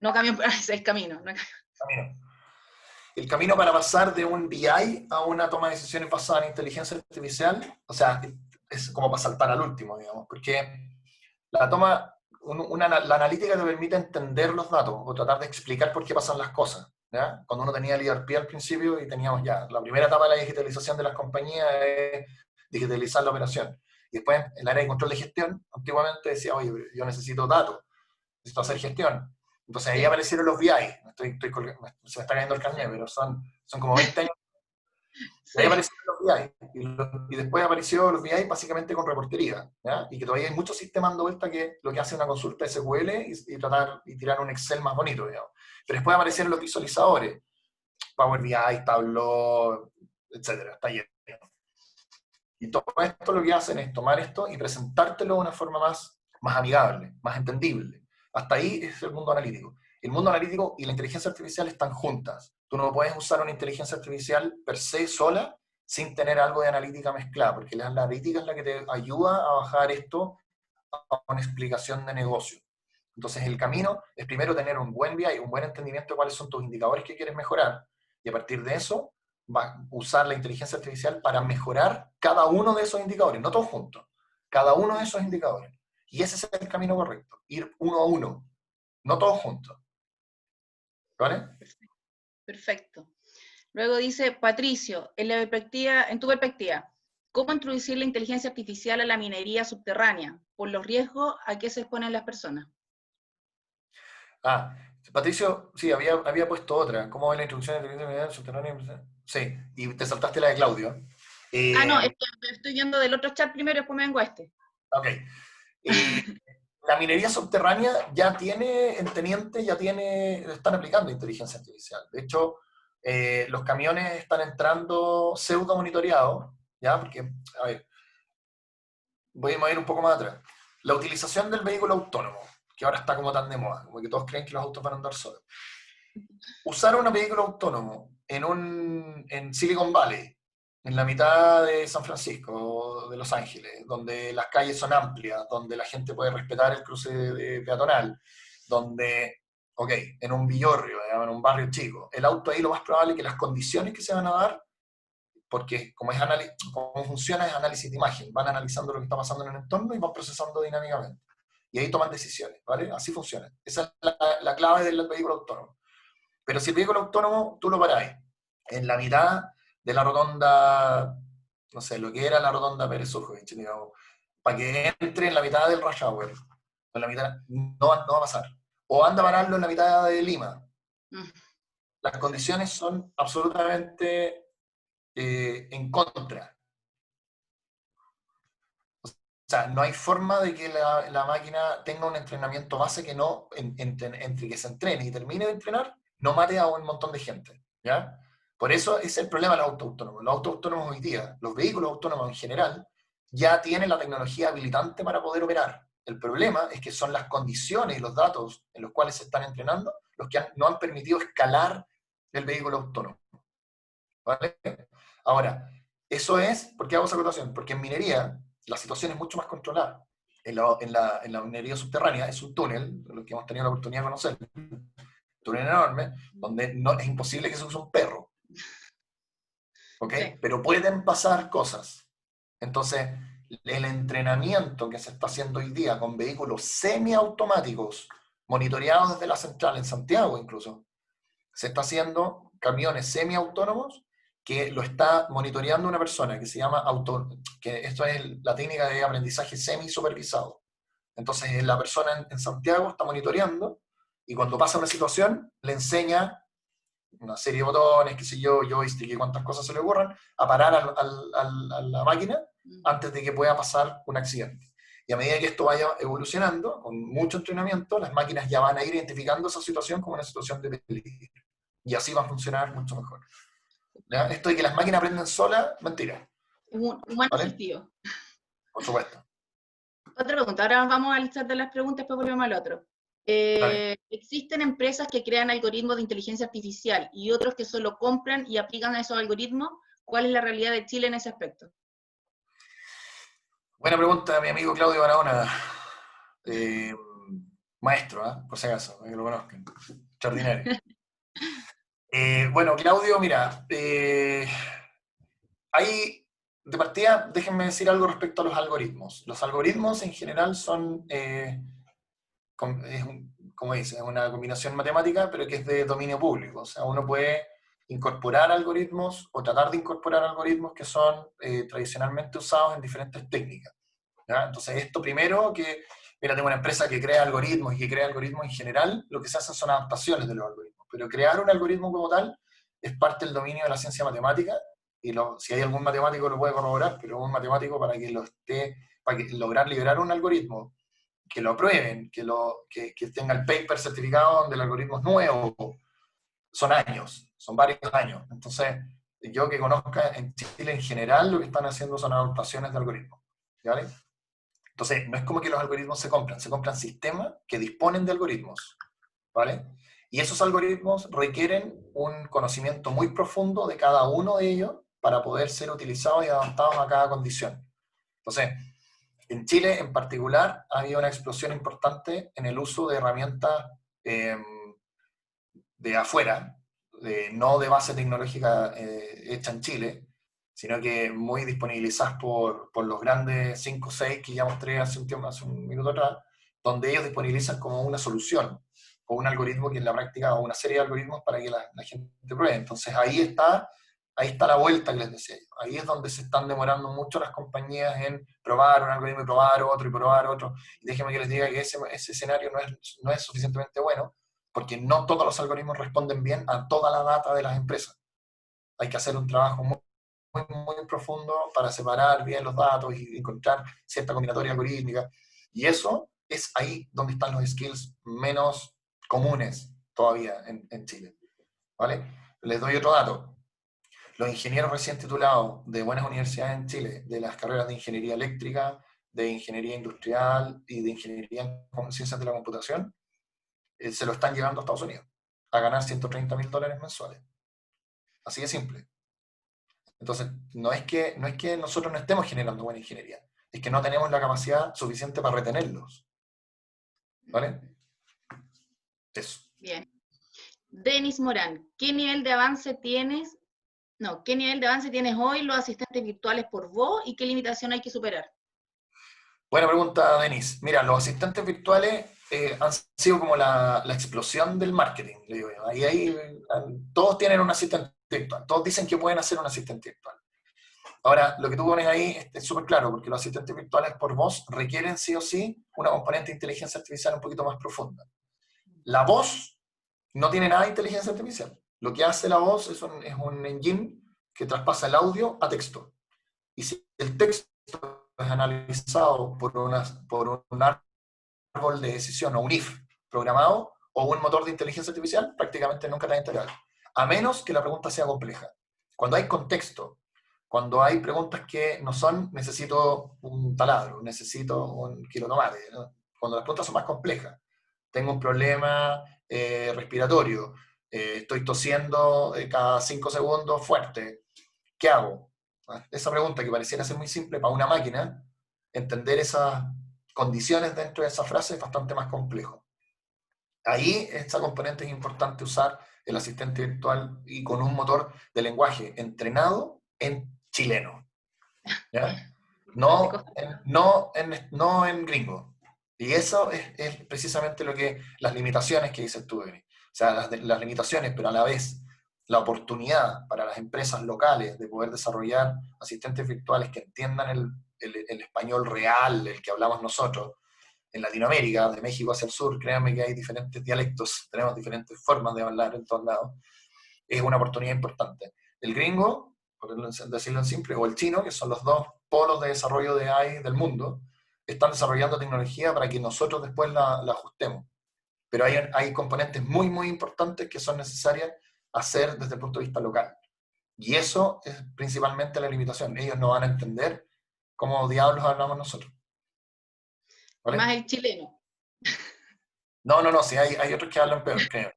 Speaker 2: No camión, es el camino. No
Speaker 1: Camino. El camino para pasar de un BI a una toma de decisiones basada en inteligencia artificial, o sea, es como para saltar al último, digamos, porque la toma, la analítica te permite entender los datos o tratar de explicar por qué pasan las cosas. ¿Ya? Cuando uno tenía el ERP al principio y teníamos ya, la primera etapa de la digitalización de las compañías es digitalizar la operación. Y después, en el área de control de gestión, antiguamente decía, oye, yo necesito datos, necesito hacer gestión. Entonces ahí aparecieron los BI. Se me está cayendo el carnet, pero son como 20 años. Y ahí
Speaker 2: Sí.
Speaker 1: aparecieron los BI. Y después apareció los BI básicamente con reportería. ¿Ya? Y que todavía hay muchos sistemas dando vuelta que lo que hace una consulta SQL y tirar un Excel más bonito, digamos. Pero después aparecieron los visualizadores. Power BI, Tableau, etcétera. Está lleno. Y todo esto lo que hacen es tomar esto y presentártelo de una forma más amigable, más entendible. Hasta ahí es el mundo analítico. El mundo analítico y la inteligencia artificial están juntas. Tú no puedes usar una inteligencia artificial per se sola sin tener algo de analítica mezclada, porque la analítica es la que te ayuda a bajar esto a una explicación de negocio. Entonces el camino es primero tener un buen BI, un buen entendimiento de cuáles son tus indicadores que quieres mejorar, y a partir de eso va a usar la inteligencia artificial para mejorar cada uno de esos indicadores, no todos juntos, cada uno de esos indicadores. Y ese es el camino correcto, ir uno a uno, no todos juntos. ¿Vale?
Speaker 2: Perfecto. Luego dice, Patricio, en tu perspectiva, ¿cómo introducir la inteligencia artificial a la minería subterránea? Por los riesgos a que se exponen las personas.
Speaker 1: Patricio, sí, había puesto otra. ¿Cómo va la introducción de inteligencia subterránea? Sí, y te saltaste la de Claudio.
Speaker 2: No, es que estoy viendo del otro chat primero y después me vengo a este.
Speaker 1: Ok. La minería subterránea ya tiene, en Teniente, están aplicando inteligencia artificial. De hecho, los camiones están entrando pseudo monitoreados, ¿ya? Porque, a ver, voy a ir un poco más atrás. La utilización del vehículo autónomo, que ahora está como tan de moda, como que todos creen que los autos van a andar solos. Usar un vehículo autónomo en Silicon Valley, en la mitad de San Francisco, de Los Ángeles, donde las calles son amplias, donde la gente puede respetar el cruce peatonal, donde, ok, en un villorrio, en un barrio chico, el auto ahí lo más probable es que las condiciones que se van a dar, porque como funciona es análisis de imagen, van analizando lo que está pasando en el entorno y van procesando dinámicamente. Y ahí toman decisiones, ¿vale? Así funciona. Esa es la clave del vehículo autónomo. Pero si el vehículo autónomo, tú lo parás en la mitad de la rotonda, no sé, lo que era la rotonda Pérez Surjovich, digamos, para que entre en la mitad del rush hour, en la mitad, no va a pasar. O anda a pararlo en la mitad de Lima. Las condiciones son absolutamente en contra. O sea, no hay forma de que la máquina tenga un entrenamiento base que no, entre que se entrene y termine de entrenar, no mate a un montón de gente. ¿Ya? Por eso es el problema de los autos autónomos. Los autos autónomos hoy día, los vehículos autónomos en general, ya tienen la tecnología habilitante para poder operar. El problema es que son las condiciones y los datos en los cuales se están entrenando los que no han permitido escalar el vehículo autónomo. ¿Vale? Ahora, eso es, ¿por qué hago esa acotación? Porque en minería la situación es mucho más controlada. En la minería subterránea es un túnel, lo que hemos tenido la oportunidad de conocer, un túnel enorme, donde no, es imposible que se use un perro. ¿Ok? Sí. Pero pueden pasar cosas. Entonces, el entrenamiento que se está haciendo hoy día con vehículos semiautomáticos, monitoreados desde la central en Santiago incluso, se está haciendo camiones semiautónomos que lo está monitoreando una persona que se llama que esto es la técnica de aprendizaje semi-supervisado. Entonces la persona en Santiago está monitoreando y cuando pasa una situación le enseña una serie de botones, qué sé yo, joystick y cuántas cosas se le ocurran, a parar a la máquina antes de que pueda pasar un accidente. Y a medida que esto vaya evolucionando, con mucho entrenamiento, las máquinas ya van a ir identificando esa situación como una situación de peligro. Y así va a funcionar mucho mejor. ¿Ya? Esto de que las máquinas aprenden solas, mentira.
Speaker 2: Humano
Speaker 1: ¿Vale?
Speaker 2: asistido.
Speaker 1: Por supuesto.
Speaker 2: Otra pregunta, ahora vamos a listar de las preguntas, después volvemos al otro. Existen empresas que crean algoritmos de inteligencia artificial y otros que solo compran y aplican esos algoritmos. ¿Cuál es la realidad de Chile en ese aspecto?
Speaker 1: Buena pregunta, mi amigo Claudio Barahona. Maestro, por si acaso, para que lo conozcan. Extraordinario. Bueno, Claudio, mira, hay, de partida, déjenme decir algo respecto a los algoritmos. Los algoritmos en general son, como dice, es una combinación matemática, pero que es de dominio público. O sea, uno puede incorporar algoritmos o tratar de incorporar algoritmos que son tradicionalmente usados en diferentes técnicas. ¿Ya? Entonces, esto primero que, mira, tengo una empresa que crea algoritmos y que crea algoritmos en general, lo que se hacen son adaptaciones de los algoritmos, pero crear un algoritmo como tal es parte del dominio de la ciencia matemática, y si hay algún matemático lo puede corroborar, pero un matemático para que lograr liberar un algoritmo, que lo aprueben, que tenga el paper certificado donde el algoritmo es nuevo, son años, son varios años. Entonces, yo que conozca en Chile en general, lo que están haciendo son adaptaciones de algoritmos. ¿Vale? Entonces, no es como que los algoritmos se compran sistemas que disponen de algoritmos, ¿vale? Y esos algoritmos requieren un conocimiento muy profundo de cada uno de ellos para poder ser utilizados y adaptados a cada condición. Entonces, en Chile en particular ha habido una explosión importante en el uso de herramientas de afuera, no de base tecnológica hecha en Chile, sino que muy disponibilizadas por los grandes 5 o 6 que ya mostré hace un minuto atrás, donde ellos disponibilizan como una solución, o un algoritmo que en la práctica, o una serie de algoritmos para que la gente pruebe. Entonces ahí está la vuelta que les decía yo. Ahí es donde se están demorando mucho las compañías en probar un algoritmo y probar otro y probar otro. Y déjenme que les diga que ese escenario no es suficientemente bueno, porque no todos los algoritmos responden bien a toda la data de las empresas. Hay que hacer un trabajo muy profundo para separar bien los datos y encontrar cierta combinatoria algorítmica. Y eso es ahí donde están los skills menos comunes todavía en Chile. ¿Vale? Les doy otro dato. Los ingenieros recién titulados de buenas universidades en Chile, de las carreras de ingeniería eléctrica, de ingeniería industrial y de ingeniería en ciencias de la computación, se lo están llevando a Estados Unidos a ganar $130.000 mensuales. Así de simple. Entonces, no es que nosotros no estemos generando buena ingeniería, es que no tenemos la capacidad suficiente para retenerlos. ¿Vale? Eso.
Speaker 2: Bien. Denis Morán, ¿qué nivel de avance tienes? No, ¿qué nivel de avance tienes hoy los asistentes virtuales por voz y qué limitación hay que superar?
Speaker 1: Buena pregunta, Denis. Mira, los asistentes virtuales han sido como la explosión del marketing, le digo yo. Ahí todos tienen un asistente virtual, todos dicen que pueden hacer un asistente virtual. Ahora, lo que tú pones ahí es súper claro, porque los asistentes virtuales por voz requieren sí o sí una componente de inteligencia artificial un poquito más profunda. La voz no tiene nada de inteligencia artificial. Lo que hace la voz es un engine que traspasa el audio a texto. Y si el texto es analizado por un árbol de decisión o un if programado o un motor de inteligencia artificial, prácticamente nunca te va a integrar. A menos que la pregunta sea compleja. Cuando hay contexto, cuando hay preguntas que no son necesito un taladro, necesito un kilotomate, ¿no? Cuando las preguntas son más complejas, tengo un problema respiratorio, estoy tosiendo cada 5 segundos fuerte, ¿qué hago? Esa pregunta que pareciera ser muy simple para una máquina, entender esas condiciones dentro de esa frase es bastante más complejo. Ahí esta componente es importante usar el asistente virtual y con un motor de lenguaje entrenado en chileno. ¿Ya? No en gringo. Y eso es precisamente las limitaciones que dices tú, Denis. O sea, las limitaciones, pero a la vez la oportunidad para las empresas locales de poder desarrollar asistentes virtuales que entiendan el español real, el que hablamos nosotros, en Latinoamérica, de México hacia el sur, créanme que hay diferentes dialectos, tenemos diferentes formas de hablar en todos lados, es una oportunidad importante. El gringo, por decirlo en simple, o el chino, que son los dos polos de desarrollo de AI del mundo, están desarrollando tecnología para que nosotros después la ajustemos. Pero hay componentes muy, muy importantes que son necesarias hacer desde el punto de vista local. Y eso es principalmente la limitación. Ellos no van a entender cómo diablos hablamos nosotros.
Speaker 2: Y más
Speaker 1: ¿Vale?
Speaker 2: el chileno.
Speaker 1: No, sí, hay otros que hablan peor, creo.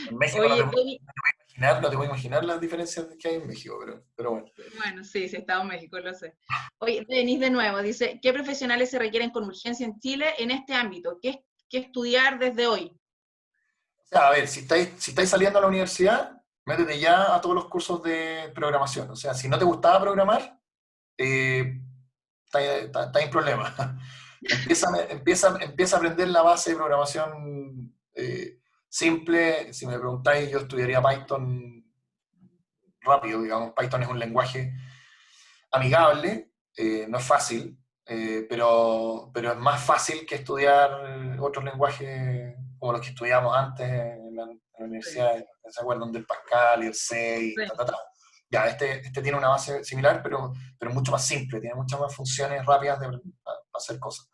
Speaker 1: En México
Speaker 2: Oye, Denis,
Speaker 1: no te voy a imaginar las diferencias que hay en México, pero bueno.
Speaker 2: bueno, sí, sí, Estado en México, lo sé. Oye, Denis de nuevo dice, ¿qué profesionales se requieren con urgencia en Chile en este ámbito? ¿Qué estudiar desde hoy?
Speaker 1: O sea, a ver, si estáis saliendo a la universidad, métete ya a todos los cursos de programación. O sea, si no te gustaba programar, está en problema. Empieza a aprender la base de programación simple. Si me preguntáis, yo estudiaría Python rápido, digamos. Python es un lenguaje amigable, no es fácil, pero es más fácil que estudiar otros lenguajes como los que estudiamos antes en la
Speaker 2: Sí,
Speaker 1: universidad, ¿se acuerdan del Pascal y el C y ta, ta, ta? Ya, este tiene una base similar, pero mucho más simple, tiene muchas más funciones rápidas para hacer cosas.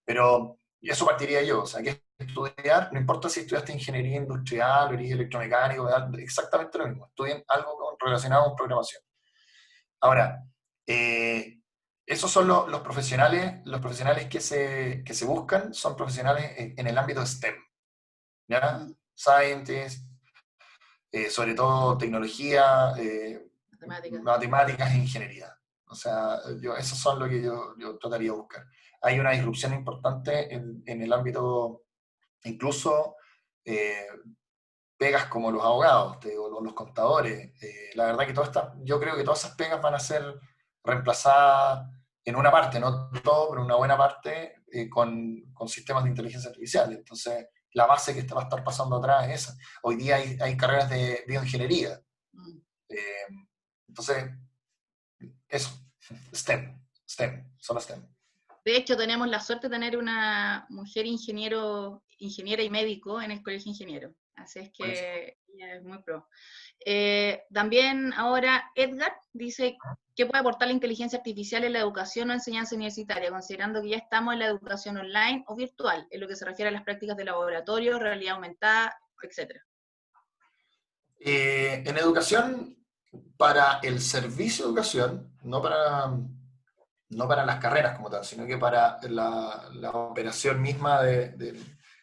Speaker 1: Pero eso partiría yo, o sea, que estudiar, no importa si estudiaste ingeniería industrial o eres electromecánico, exactamente lo mismo, estudien algo relacionado con programación. Ahora, esos son los profesionales que se buscan, son profesionales en el ámbito STEM, ¿ya?
Speaker 2: mm,
Speaker 1: Scientists, sobre todo tecnología,
Speaker 2: matemáticas.
Speaker 1: matemáticas e ingeniería. O sea, esos son lo que yo trataría de buscar. Hay una disrupción importante en el ámbito, incluso eh, pegas como los abogados, te digo, los contadores. La verdad que yo creo que todas esas pegas van a ser reemplazadas en una parte, no todo, pero una buena parte, con sistemas de inteligencia artificial. Entonces, la base que va a estar pasando atrás es esa. Hoy día hay carreras de bioingeniería.
Speaker 2: Mm.
Speaker 1: Eh, entonces, eso, solo STEM.
Speaker 2: De hecho, tenemos la suerte de tener una mujer ingeniera y médico en el colegio ingeniero. Así es
Speaker 1: Buenísimo.
Speaker 2: que ella es muy pro. También ahora Edgar dice, ¿qué puede aportar la inteligencia artificial en la educación o enseñanza universitaria, considerando que ya estamos en la educación online o virtual, en lo que se refiere a las prácticas de laboratorio, realidad aumentada, etcétera?
Speaker 1: En educación, para el servicio de educación, no para las carreras como tal, sino que para la operación misma de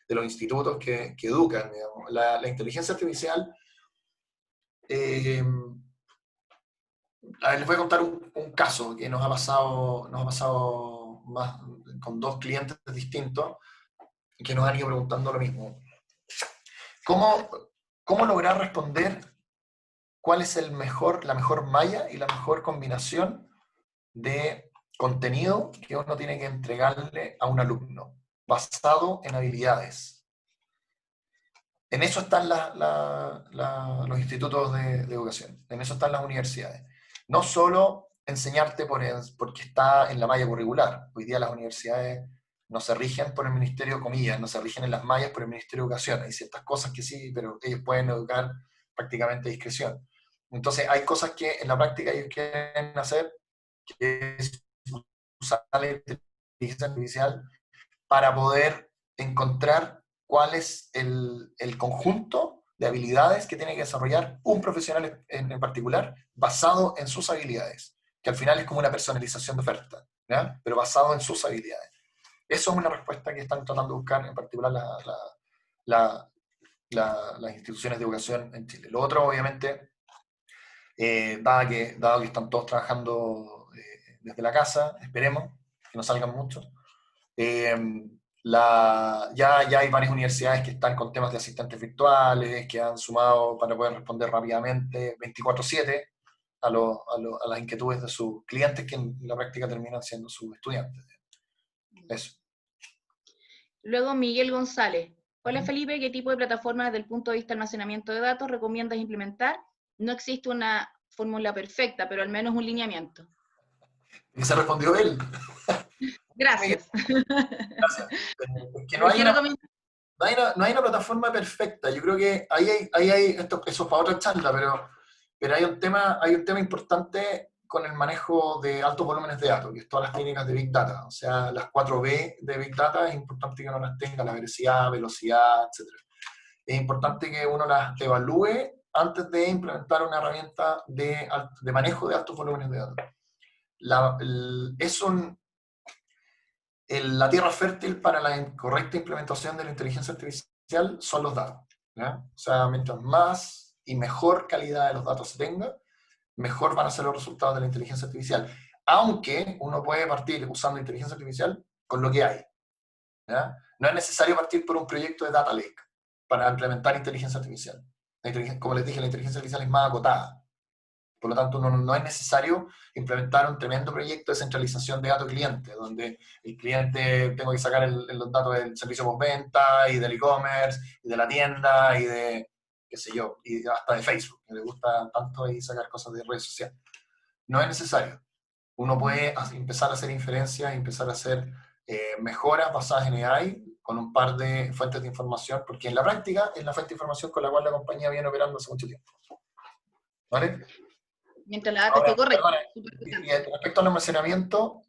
Speaker 1: los institutos que educan, digamos. La inteligencia artificial, eh, a ver, les voy a contar un caso que nos ha pasado más, con dos clientes distintos que nos han ido preguntando lo mismo. ¿Cómo, cómo lograr responder cuál es la mejor malla y la mejor combinación de contenido que uno tiene que entregarle a un alumno, basado en habilidades? En eso están los institutos de educación, en eso están las universidades. No solo enseñarte porque está en la malla curricular. Hoy día las universidades no se rigen por el Ministerio, comillas, no se rigen en las mallas por el Ministerio de Educación. Hay ciertas cosas que sí, pero ellos pueden educar prácticamente a discreción. Entonces hay cosas que en la práctica ellos quieren hacer, que es usar la inteligencia artificial para poder encontrar cuál es el conjunto de habilidades que tiene que desarrollar un profesional en particular, basado en sus habilidades, que al final es como una personalización de oferta, ¿ya? Pero basado en sus habilidades. Eso es una respuesta que están tratando de buscar en particular la, las instituciones de educación en Chile. Lo otro, obviamente, dado que están todos trabajando desde la casa, esperemos que no salgan muchos, eh, ya hay varias universidades que están con temas de asistentes virtuales, que han sumado para poder responder rápidamente 24/7 a las inquietudes de sus clientes, que en la práctica terminan siendo sus estudiantes. Eso.
Speaker 2: Luego Miguel González. Hola Felipe, ¿qué tipo de plataforma desde el punto de vista de almacenamiento de datos recomiendas implementar? No existe una fórmula perfecta, pero al menos un lineamiento.
Speaker 1: Y se respondió él.
Speaker 2: Gracias.
Speaker 1: Gracias. Es que no
Speaker 2: ¿Pero
Speaker 1: hay
Speaker 2: qué
Speaker 1: una,
Speaker 2: recomiendas?
Speaker 1: no hay una plataforma perfecta. Yo creo que esto, eso es para otra charla, pero hay un tema importante con el manejo de altos volúmenes de datos, que es todas las técnicas de Big Data. O sea, las 4B de Big Data es importante que uno las tenga, la velocidad, etc. Es importante que uno las evalúe antes de implementar una herramienta de manejo de altos volúmenes de datos. Es la tierra fértil para la correcta implementación de la inteligencia artificial son los datos. ¿Ya? O sea, mientras más y mejor calidad de los datos se tenga, mejor van a ser los resultados de la inteligencia artificial. Aunque uno puede partir usando inteligencia artificial con lo que hay. ¿Ya? No es necesario partir por un proyecto de data lake para implementar inteligencia artificial. Como les dije, la inteligencia artificial es más acotada. Por lo tanto, no es necesario implementar un tremendo proyecto de centralización de datos cliente, donde el cliente tengo que sacar los datos del servicio postventa y del e-commerce y de la tienda y de, qué sé yo, y hasta de Facebook, que le gusta tanto ahí sacar cosas de redes sociales. No es necesario. Uno puede empezar a hacer inferencias, empezar a hacer mejoras basadas en AI con un par de fuentes de información, porque en la práctica es la fuente de información con la cual la compañía viene operando hace mucho tiempo. ¿Vale?
Speaker 2: Mientras la data
Speaker 1: Ahora,
Speaker 2: esté correcta.
Speaker 1: perdona,
Speaker 2: Súper
Speaker 1: y
Speaker 2: importante.
Speaker 1: respecto al almacenamiento,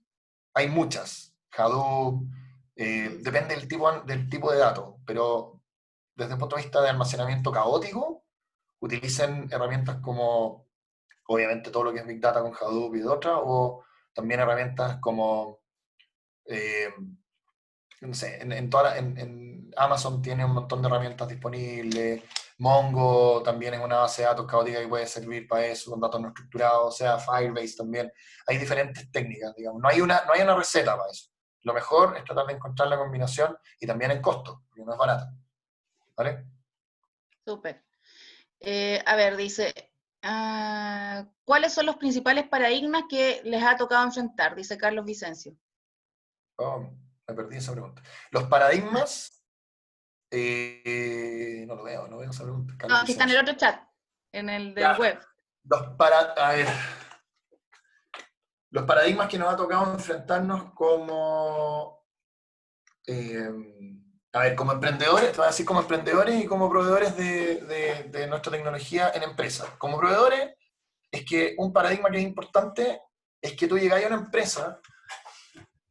Speaker 1: hay muchas. Hadoop, depende del tipo de datos, pero desde el punto de vista de almacenamiento caótico, utilicen herramientas como, obviamente, todo lo que es Big Data con Hadoop y de otras, o también herramientas como, eh, no sé, en Amazon tiene un montón de herramientas disponibles. Mongo también es una base de datos caótica que puede servir para eso, con datos no estructurados, o sea, Firebase también. Hay diferentes técnicas, digamos. No hay una receta para eso. Lo mejor es tratar de encontrar la combinación y también en costo, porque no es barato. ¿Vale?
Speaker 2: Súper. A ver, dice, ¿cuáles son los principales paradigmas que les ha tocado enfrentar? Dice Carlos Vicencio.
Speaker 1: Oh, me perdí esa pregunta. Los paradigmas, no veo esa pregunta. Carlos
Speaker 2: No, que está en el
Speaker 1: Vicencio.
Speaker 2: otro chat, en el del
Speaker 1: Ya,
Speaker 2: web.
Speaker 1: a ver, los paradigmas que nos ha tocado enfrentarnos como, eh, a ver, como emprendedores, te voy a decir como emprendedores y como proveedores de nuestra tecnología en empresas. Como proveedores, es que un paradigma que es importante es que tú llegas a una empresa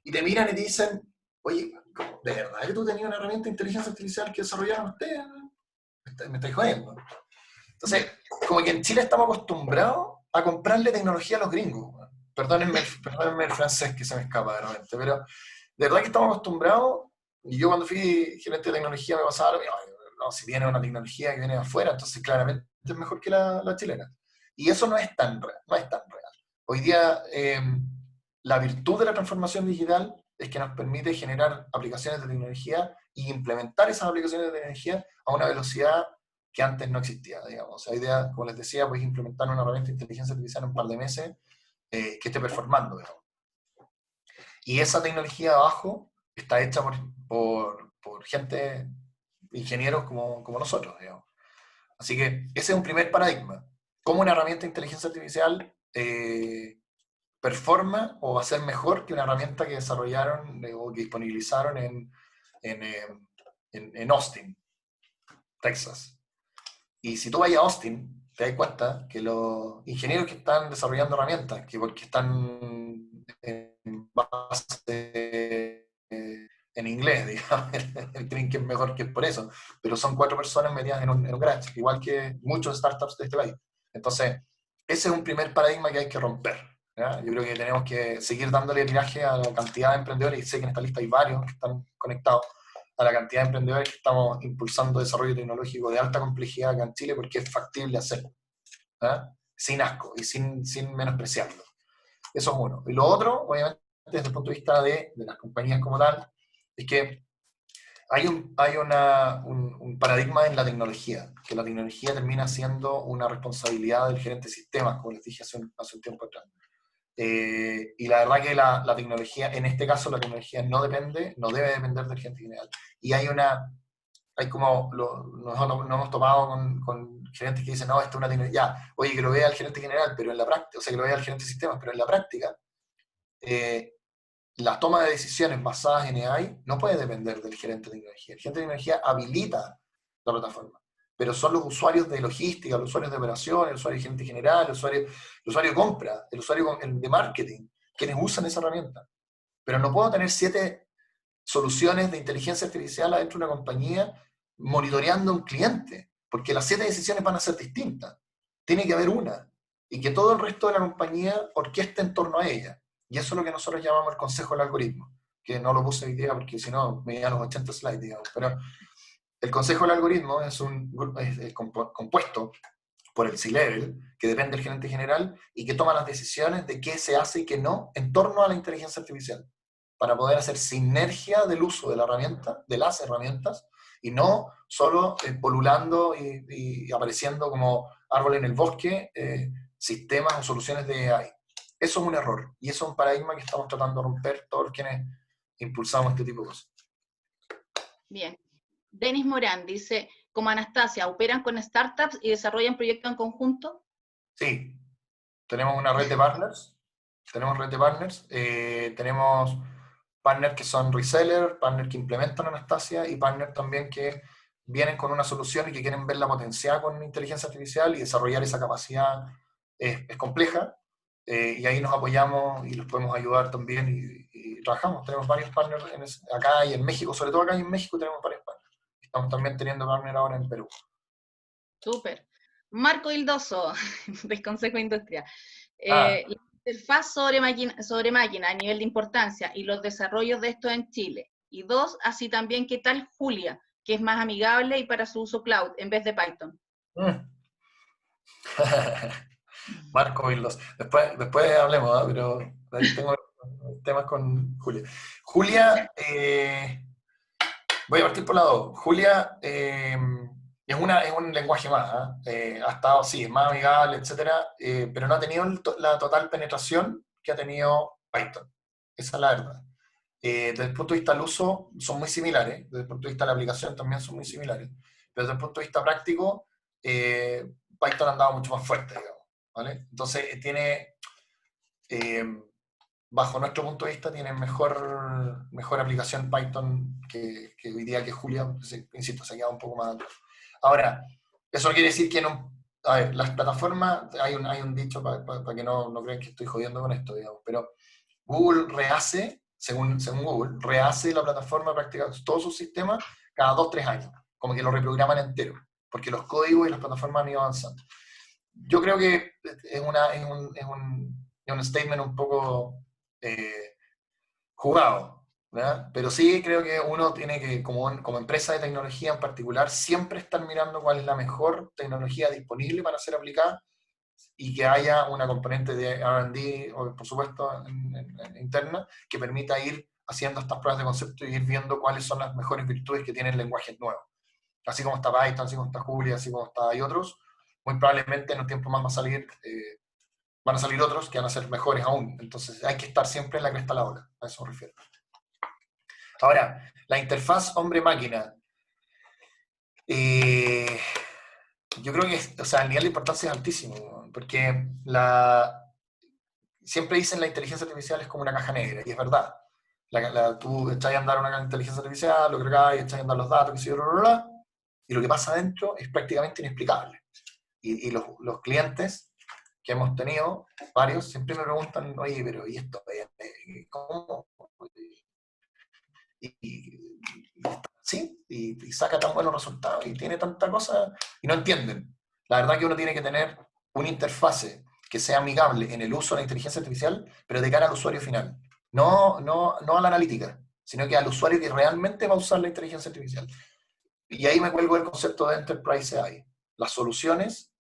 Speaker 1: y te miran y te dicen, oye, ¿de verdad que tú tenías una herramienta de inteligencia artificial que desarrollaron ustedes? Me estáis jodiendo. Entonces, como que en Chile estamos acostumbrados a comprarle tecnología a los gringos. Perdónenme el francés que se me escapa de repente, pero de verdad que estamos acostumbrados, y yo cuando fui gerente de tecnología me pasaba lo mismo, no, si viene una tecnología que viene de afuera, entonces claramente es mejor que la chilena. Y eso no es tan real, no es tan real. Hoy día, la virtud de la transformación digital es que nos permite generar aplicaciones de tecnología y implementar esas aplicaciones de tecnología a una velocidad que antes no existía, digamos. O sea, idea, como les decía, pues implementar una herramienta de inteligencia artificial en un par de meses que esté performando, digamos. Y esa tecnología abajo está hecha por gente, ingenieros como nosotros, digamos. Así que ese es un primer paradigma. ¿Cómo una herramienta de inteligencia artificial performa o va a ser mejor que una herramienta que desarrollaron o que disponibilizaron en, eh, en Austin, Texas? Y si tú vas a Austin, te das cuenta que los ingenieros que están desarrollando herramientas, que porque están en base en inglés, digamos, creen que es mejor que es por eso, pero son 4 personas metidas en un garage, igual que muchos startups de este país. Entonces, ese es un primer paradigma que hay que romper. ¿Ya? Yo creo que tenemos que seguir dándole tiraje a la cantidad de emprendedores, y sé que en esta lista hay varios que están conectados, a la cantidad de emprendedores que estamos impulsando desarrollo tecnológico de alta complejidad acá en Chile, porque es factible hacerlo, ¿eh? Sin asco y sin menospreciarlo. Eso es uno. Y lo otro, obviamente, desde el punto de vista de las compañías como tal, es que hay un paradigma en la tecnología, que la tecnología termina siendo una responsabilidad del gerente de sistemas, como les dije hace un tiempo atrás. Y la verdad que la tecnología, en este caso la tecnología no debe depender del gerente general. Y hay hay como, nos hemos tomado con gerentes que dicen, no, esto es una tecnología, ya, oye, que lo vea el gerente general, pero en la práctica, o sea, que lo vea el gerente de sistemas, pero en la práctica, la toma de decisiones basadas en AI no puede depender del gerente de tecnología. El gerente de tecnología habilita la plataforma, pero son los usuarios de logística, los usuarios de operación, el usuario de gerente general, el usuario de compra, el usuario de marketing, quienes usan esa herramienta. Pero no puedo tener 7 soluciones de inteligencia artificial adentro de una compañía monitoreando a un cliente, porque las 7 decisiones van a ser distintas. Tiene que haber una, y que todo el resto de la compañía orqueste en torno a ella. Y eso es lo que nosotros llamamos el consejo del algoritmo, que no lo puse hoy día porque si no me iban los 80 slides, digamos. Pero el consejo del algoritmo es compuesto por el C-Level, que depende del gerente general, y que toma las decisiones de qué se hace y qué no en torno a la inteligencia artificial, para poder hacer sinergia del uso de la herramienta, de las herramientas, y no solo polulando y apareciendo como árbol en el bosque, sistemas o soluciones de AI. Eso es un error, y eso es un paradigma que estamos tratando de romper todos quienes impulsamos este tipo de cosas.
Speaker 2: Bien. Denis Morán dice, como Anastasia, ¿operan con startups y desarrollan proyectos en conjunto?
Speaker 1: Sí, tenemos una red de partners, tenemos partners que son resellers, partners que implementan Anastasia y partners también que vienen con una solución y que quieren ver la potencial con inteligencia artificial y desarrollar esa capacidad es compleja, y ahí nos apoyamos y los podemos ayudar también y trabajamos. Tenemos varios partners acá y en México, sobre todo acá y en México tenemos varios partners. Estamos también teniendo partners ahora en Perú.
Speaker 2: Súper. Marco Hildoso, del Consejo de Industria.
Speaker 1: Ah,
Speaker 2: La interfaz sobre máquina a nivel de importancia y los desarrollos de esto en Chile. Y 2, así también, ¿qué tal Julia? Que es más amigable y para su uso cloud en vez de Python.
Speaker 1: Marco Villos. Después hablemos, ¿eh? Pero ahí tengo temas con Julia. Julia, voy a partir por la 2. Julia es un lenguaje más, ¿eh? Ha estado, sí, es más amigable, etcétera, pero no ha tenido la total penetración que ha tenido Python. Esa es la verdad. Desde el punto de vista del uso, son muy similares. Desde el punto de vista de la aplicación, también son muy similares. Pero desde el punto de vista práctico, Python ha andado mucho más fuerte, digamos. ¿Vale? Entonces, eh, bajo nuestro punto de vista, tiene mejor aplicación Python que hoy día que Julia, insisto, se ha quedado un poco más atrás. Ahora, eso no quiere decir que no. A ver, las plataformas, hay un dicho para que no crean que estoy jodiendo con esto, digamos, pero Google rehace, según Google, rehace la plataforma prácticamente todos sus sistemas cada 2-3 años, como que lo reprograman entero, porque los códigos y las plataformas han ido avanzando. Yo creo que es un statement un poco jugado, ¿verdad? Pero sí creo que uno tiene que, como empresa de tecnología en particular, siempre estar mirando cuál es la mejor tecnología disponible para ser aplicada y que haya una componente de R&D, o por supuesto, interna, que permita ir haciendo estas pruebas de concepto y ir viendo cuáles son las mejores virtudes que tienen lenguajes nuevos. Así como está Python, así como está Julia, así como está hay otros, muy probablemente en un tiempo más van a salir otros que van a ser mejores aún. Entonces hay que estar siempre en la cresta de la ola, a eso me refiero. Ahora, la interfaz hombre-máquina. Yo creo que, o sea, el nivel de importancia es altísimo, porque siempre dicen la inteligencia artificial es como una caja negra, y es verdad. Tú echas a andar una inteligencia artificial, lo cargas, echas a andar los datos, y lo que pasa adentro es prácticamente inexplicable. Y los clientes que hemos tenido, varios, siempre me preguntan, oye, pero ¿y esto? ¿Cómo? Sí, y saca tan buenos resultados y tiene tanta cosa y no entienden. La verdad que uno tiene que tener una interfase que sea amigable en el uso de la inteligencia artificial, pero de cara al usuario final. No a la analítica, sino que al usuario que realmente va a usar la inteligencia artificial. Y ahí me cuelgo el concepto de Enterprise AI. Las soluciones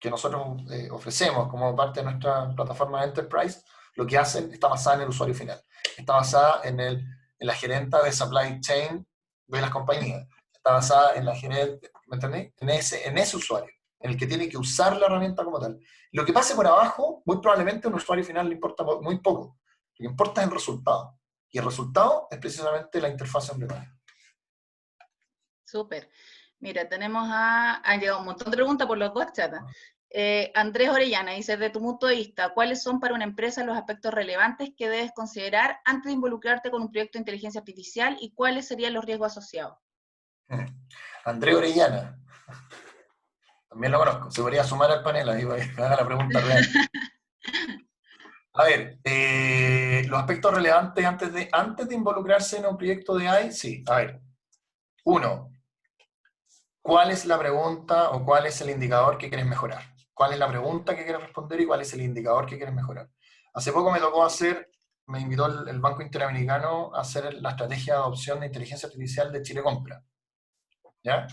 Speaker 1: que nosotros ofrecemos como parte de nuestra plataforma de Enterprise, lo que hacen está basada en el usuario final. Está basada en la gerenta de supply chain de las compañías. Está basada en la gerente, ¿me entendés? En ese usuario, en el que tiene que usar la herramienta como tal. Lo que pase por abajo, muy probablemente a un usuario final le importa muy poco. Lo que importa es el resultado. Y el resultado es precisamente la interfaz emblemática.
Speaker 2: Súper. Mira, han llegado un montón de preguntas por los dos chats. Andrés Orellana dice, desde tu punto de vista, ¿cuáles son para una empresa los aspectos relevantes que debes considerar antes de involucrarte con un proyecto de inteligencia artificial y cuáles serían los riesgos asociados?
Speaker 1: Andrés Orellana, también lo conozco, se podría sumar al panel ahí para que haga la pregunta real. A ver, los aspectos relevantes antes de involucrarse en un proyecto de AI, sí. A ver, uno, ¿cuál es la pregunta o cuál es el indicador que quieres mejorar? ¿Cuál es la pregunta que quieres responder y cuál es el indicador que quieres mejorar? Hace poco me invitó el Banco Interamericano a hacer la estrategia de adopción de inteligencia artificial de Chile Compra. ¿Ya?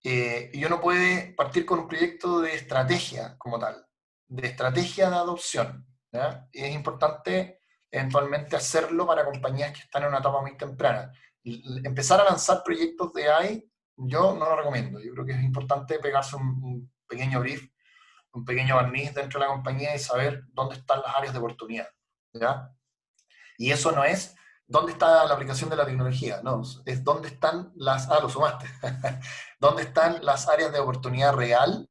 Speaker 1: Y uno puede partir con un proyecto de estrategia como tal, de estrategia de adopción. ¿Ya? Y es importante eventualmente hacerlo para compañías que están en una etapa muy temprana. Empezar a lanzar proyectos de AI, yo no lo recomiendo. Yo creo que es importante pegarse un pequeño brief, un pequeño barniz dentro de la compañía y saber dónde están las áreas de oportunidad. ¿Ya? Y eso no es dónde está la aplicación de la tecnología, no, es dónde están lo sumaste, dónde están las áreas de oportunidad real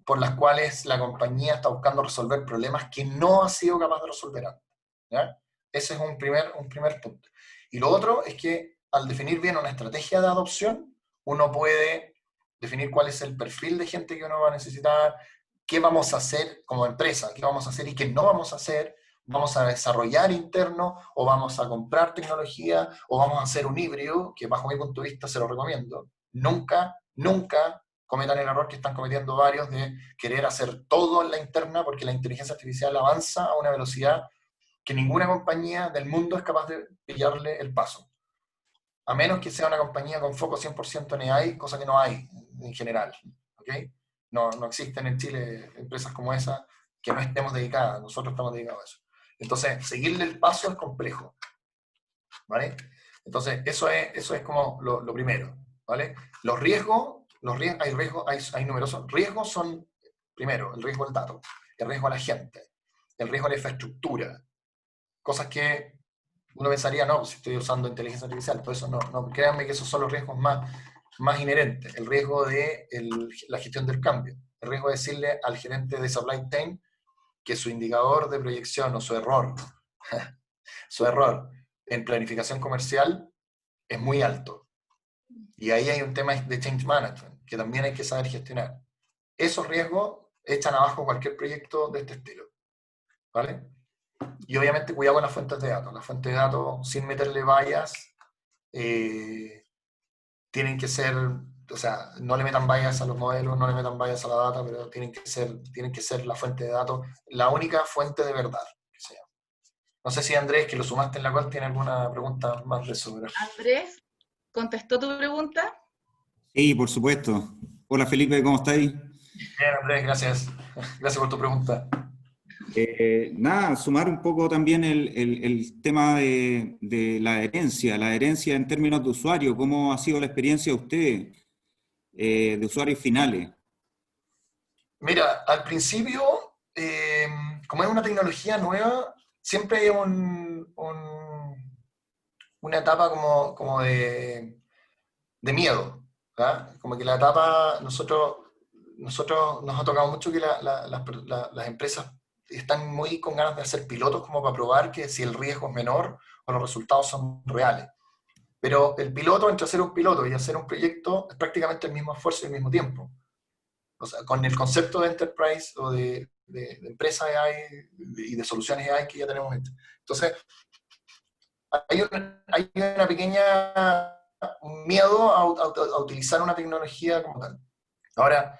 Speaker 1: por las cuales la compañía está buscando resolver problemas que no ha sido capaz de resolver antes. ¿Ya? Ese es un primer punto. Y lo otro es que al definir bien una estrategia de adopción, uno puede definir cuál es el perfil de gente que uno va a necesitar, qué vamos a hacer como empresa, qué vamos a hacer y qué no vamos a hacer, vamos a desarrollar interno o vamos a comprar tecnología o vamos a hacer un híbrido, que bajo mi punto de vista se lo recomiendo. Nunca, nunca cometan el error que están cometiendo varios de querer hacer todo en la interna porque la inteligencia artificial avanza a una velocidad que ninguna compañía del mundo es capaz de pillarle el paso. A menos que sea una compañía con foco 100% en AI, cosa que no hay en general. ¿Okay? No existen en Chile empresas como esa que no estemos dedicadas, nosotros estamos dedicados a eso. Entonces, seguirle el paso es complejo. ¿Vale? Entonces, eso es como lo primero. ¿Vale? Hay numerosos riesgos, son, primero, el riesgo al dato, el riesgo a la gente, el riesgo a la infraestructura, cosas que uno pensaría, no, si estoy usando inteligencia artificial, todo eso no, créanme que esos son los riesgos más inherentes, el riesgo de la gestión del cambio, el riesgo de decirle al gerente de supply chain que su indicador de proyección o su error en planificación comercial es muy alto. Y ahí hay un tema de change management, que también hay que saber gestionar. Esos riesgos echan abajo cualquier proyecto de este estilo. ¿Vale? Y obviamente cuidado con las fuentes de datos. Las fuentes de datos, sin meterle vallas, tienen que ser, o sea, no le metan vallas a los modelos, no le metan vallas a la data, pero tienen que ser la fuente de datos, la única fuente de verdad que sea. No sé si Andrés, que lo sumaste en la cual, tiene alguna pregunta más de eso.
Speaker 2: Andrés, ¿contestó tu pregunta?
Speaker 3: Sí, por supuesto. Hola Felipe, ¿cómo estáis?
Speaker 1: Bien, Andrés, gracias. Gracias por tu pregunta.
Speaker 3: Nada, sumar un poco también el tema de la adherencia en términos de usuario, ¿cómo ha sido la experiencia de ustedes, de usuarios finales?
Speaker 1: Mira, al principio, como es una tecnología nueva, siempre hay una etapa como de miedo. ¿Ah? Como que la etapa, nosotros nos ha tocado mucho que las empresas están muy con ganas de hacer pilotos como para probar que si el riesgo es menor o los resultados son reales. Pero el piloto, entre hacer un piloto y hacer un proyecto, es prácticamente el mismo esfuerzo y el mismo tiempo. O sea, con el concepto de enterprise o de empresa AI y de soluciones AI que ya tenemos. Entonces, hay una pequeña miedo a utilizar una tecnología como tal. Ahora,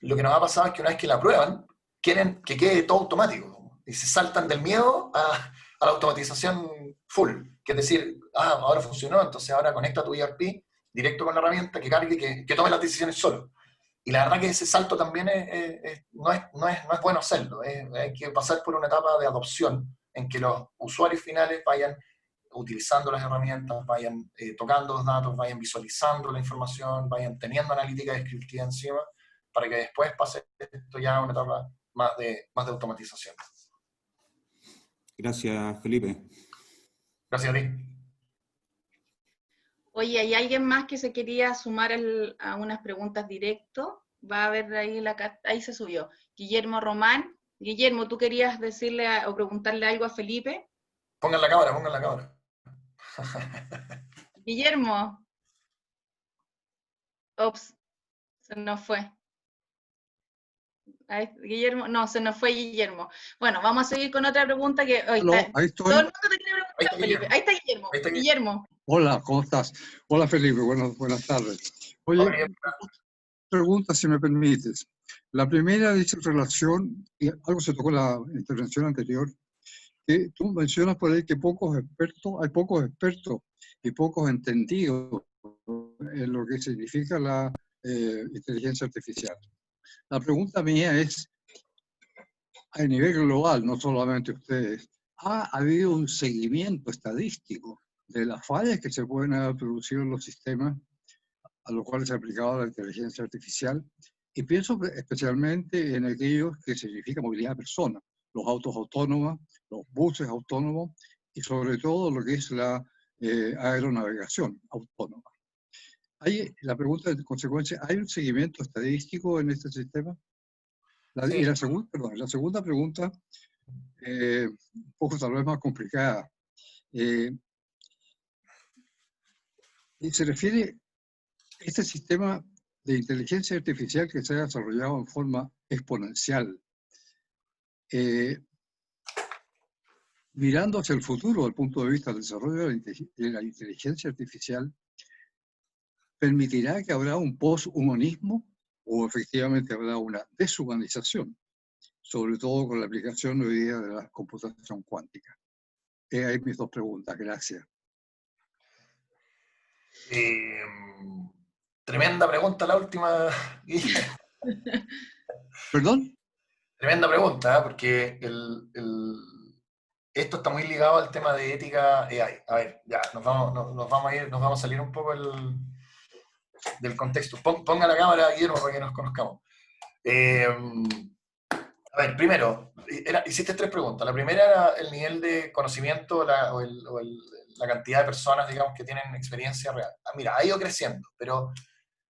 Speaker 1: lo que nos ha pasado es que una vez que la prueban, quieren que quede todo automático. Y se saltan del miedo a la automatización full. Que es decir, ahora funcionó, entonces ahora conecta tu ERP directo con la herramienta, que cargue, que tome las decisiones solo. Y la verdad que ese salto también no es bueno hacerlo. Hay que pasar por una etapa de adopción en que los usuarios finales vayan utilizando las herramientas, vayan tocando los datos, vayan visualizando la información, vayan teniendo analítica descriptiva encima, para que después pase esto ya a una etapa más de automatización.
Speaker 3: Gracias, Felipe.
Speaker 1: Gracias a ti.
Speaker 2: Oye, ¿hay alguien más que se quería sumar a unas preguntas directo? Va a ver ahí, ahí se subió. Guillermo Román. Guillermo, ¿tú querías decirle o preguntarle algo a Felipe?
Speaker 1: Pongan la cámara, pongan la cámara.
Speaker 2: Guillermo. Ops, se nos fue. Guillermo, no, se nos fue Guillermo. Bueno, vamos a seguir con otra pregunta que hoy
Speaker 4: Aló,
Speaker 2: está.
Speaker 4: ahí
Speaker 2: Todo el
Speaker 4: estoy.
Speaker 2: mundo te quiere
Speaker 1: Ahí
Speaker 2: preguntar,
Speaker 1: está
Speaker 2: Felipe.
Speaker 1: Guillermo.
Speaker 2: Ahí está Guillermo.
Speaker 1: Ahí está Guillermo.
Speaker 2: Guillermo.
Speaker 4: Hola, ¿cómo estás? Hola Felipe, buenas tardes. Oye,
Speaker 1: Hola, Guillermo.
Speaker 4: preguntas si me permites. La primera dice relación, y algo se tocó en la intervención anterior, que tú mencionas por ahí que hay pocos expertos y pocos entendidos en lo que significa la inteligencia artificial. La pregunta mía es, a nivel global, no solamente ustedes, ¿ha habido un seguimiento estadístico de las fallas que se pueden haber producido en los sistemas a los cuales se ha aplicado la inteligencia artificial? Y pienso especialmente en aquellos que significan movilidad de personas, los autos autónomos, los buses autónomos y sobre todo lo que es la aeronavegación autónoma. La pregunta de consecuencia, ¿hay un seguimiento estadístico en este sistema?
Speaker 1: Sí.
Speaker 4: Y la segunda pregunta, un poco tal vez más complicada, y se refiere a este sistema de inteligencia artificial que se ha desarrollado en forma exponencial. Mirando hacia el futuro, desde el punto de vista del desarrollo de la inteligencia artificial, ¿permitirá que habrá un poshumanismo o efectivamente habrá una deshumanización, sobre todo con la aplicación hoy día de la computación cuántica? Ahí mis dos preguntas, gracias.
Speaker 1: Tremenda pregunta la última, Guillermo.
Speaker 4: ¿Perdón?
Speaker 1: Tremenda pregunta, porque esto está muy ligado al tema de ética AI. A ver, ya, nos vamos a salir un poco del contexto. Ponga la cámara, Guillermo, para que nos conozcamos. A ver, primero, hiciste tres preguntas. La primera era el nivel de conocimiento la cantidad de personas, digamos, que tienen experiencia real. Mira, ha ido creciendo, pero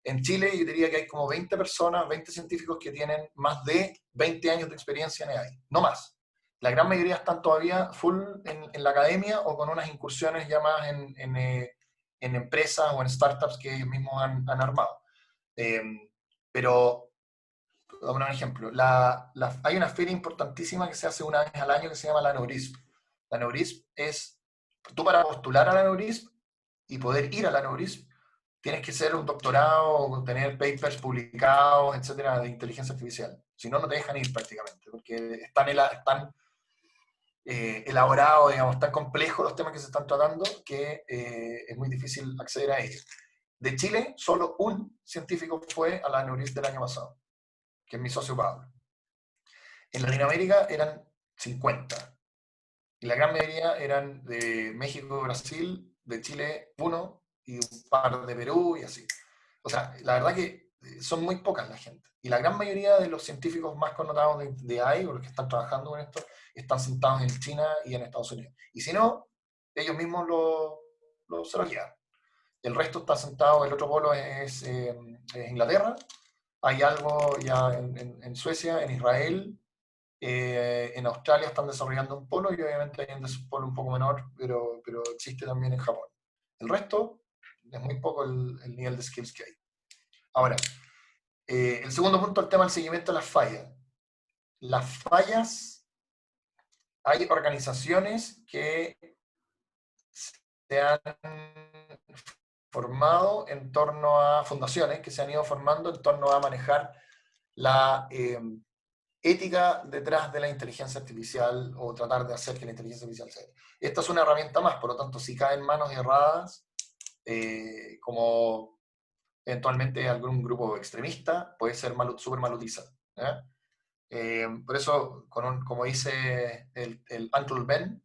Speaker 1: en Chile yo diría que hay como 20 personas, 20 científicos que tienen más de 20 años de experiencia en AI, no más. La gran mayoría están todavía full en la academia o con unas incursiones ya más en empresas o en startups que ellos mismos han armado. Pero, dame un ejemplo, hay una feria importantísima que se hace una vez al año que se llama la Neurisp. La Neurisp es, tú para postular a la Neurisp y poder ir a la Neurisp, tienes que ser un doctorado, tener papers publicados, etcétera, de inteligencia artificial. Si no, no te dejan ir prácticamente, porque están elaborados, digamos, tan complejos los temas que se están tratando que es muy difícil acceder a ellos. De Chile, solo un científico fue a la Neurisp del año pasado, que es mi socio Pablo. En Latinoamérica eran 50. Y la gran mayoría eran de México, Brasil, de Chile, uno, y un par de Perú y así. O sea, la verdad que son muy pocas la gente. Y la gran mayoría de los científicos más connotados de AI, o los que están trabajando con esto, están sentados en China y en Estados Unidos. Y si no, ellos mismos se lo llevan. El resto está sentado, el otro polo es Inglaterra, hay algo ya en Suecia, en Israel, en Australia están desarrollando un polo y obviamente hay un polo un poco menor, pero existe también en Japón. El resto es muy poco el nivel de skills que hay. Ahora, el segundo punto, el tema del seguimiento de las fallas. Las fallas, hay organizaciones que se han formado en torno a fundaciones que se han ido formando en torno a manejar la ética detrás de la inteligencia artificial o tratar de hacer que la inteligencia artificial sea. Esta es una herramienta más, por lo tanto, si cae en manos erradas, como eventualmente algún grupo extremista, puede ser súper mal utilizado. Por eso, como dice el Uncle Ben,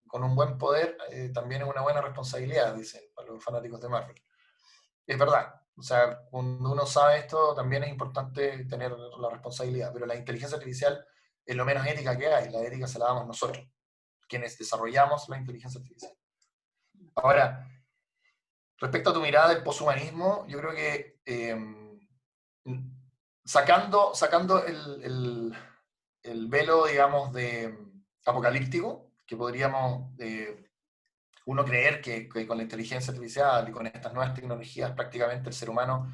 Speaker 1: con un buen poder también es una buena responsabilidad, dicen para los fanáticos de Marvel. Es verdad, o sea, cuando uno sabe esto también es importante tener la responsabilidad, pero la inteligencia artificial es lo menos ética que hay, la ética se la damos nosotros, quienes desarrollamos la inteligencia artificial. Ahora, Respecto a tu mirada del poshumanismo, yo creo que sacando el velo, digamos, de apocalíptico, que podríamos uno creer que con la inteligencia artificial y con estas nuevas tecnologías prácticamente el ser humano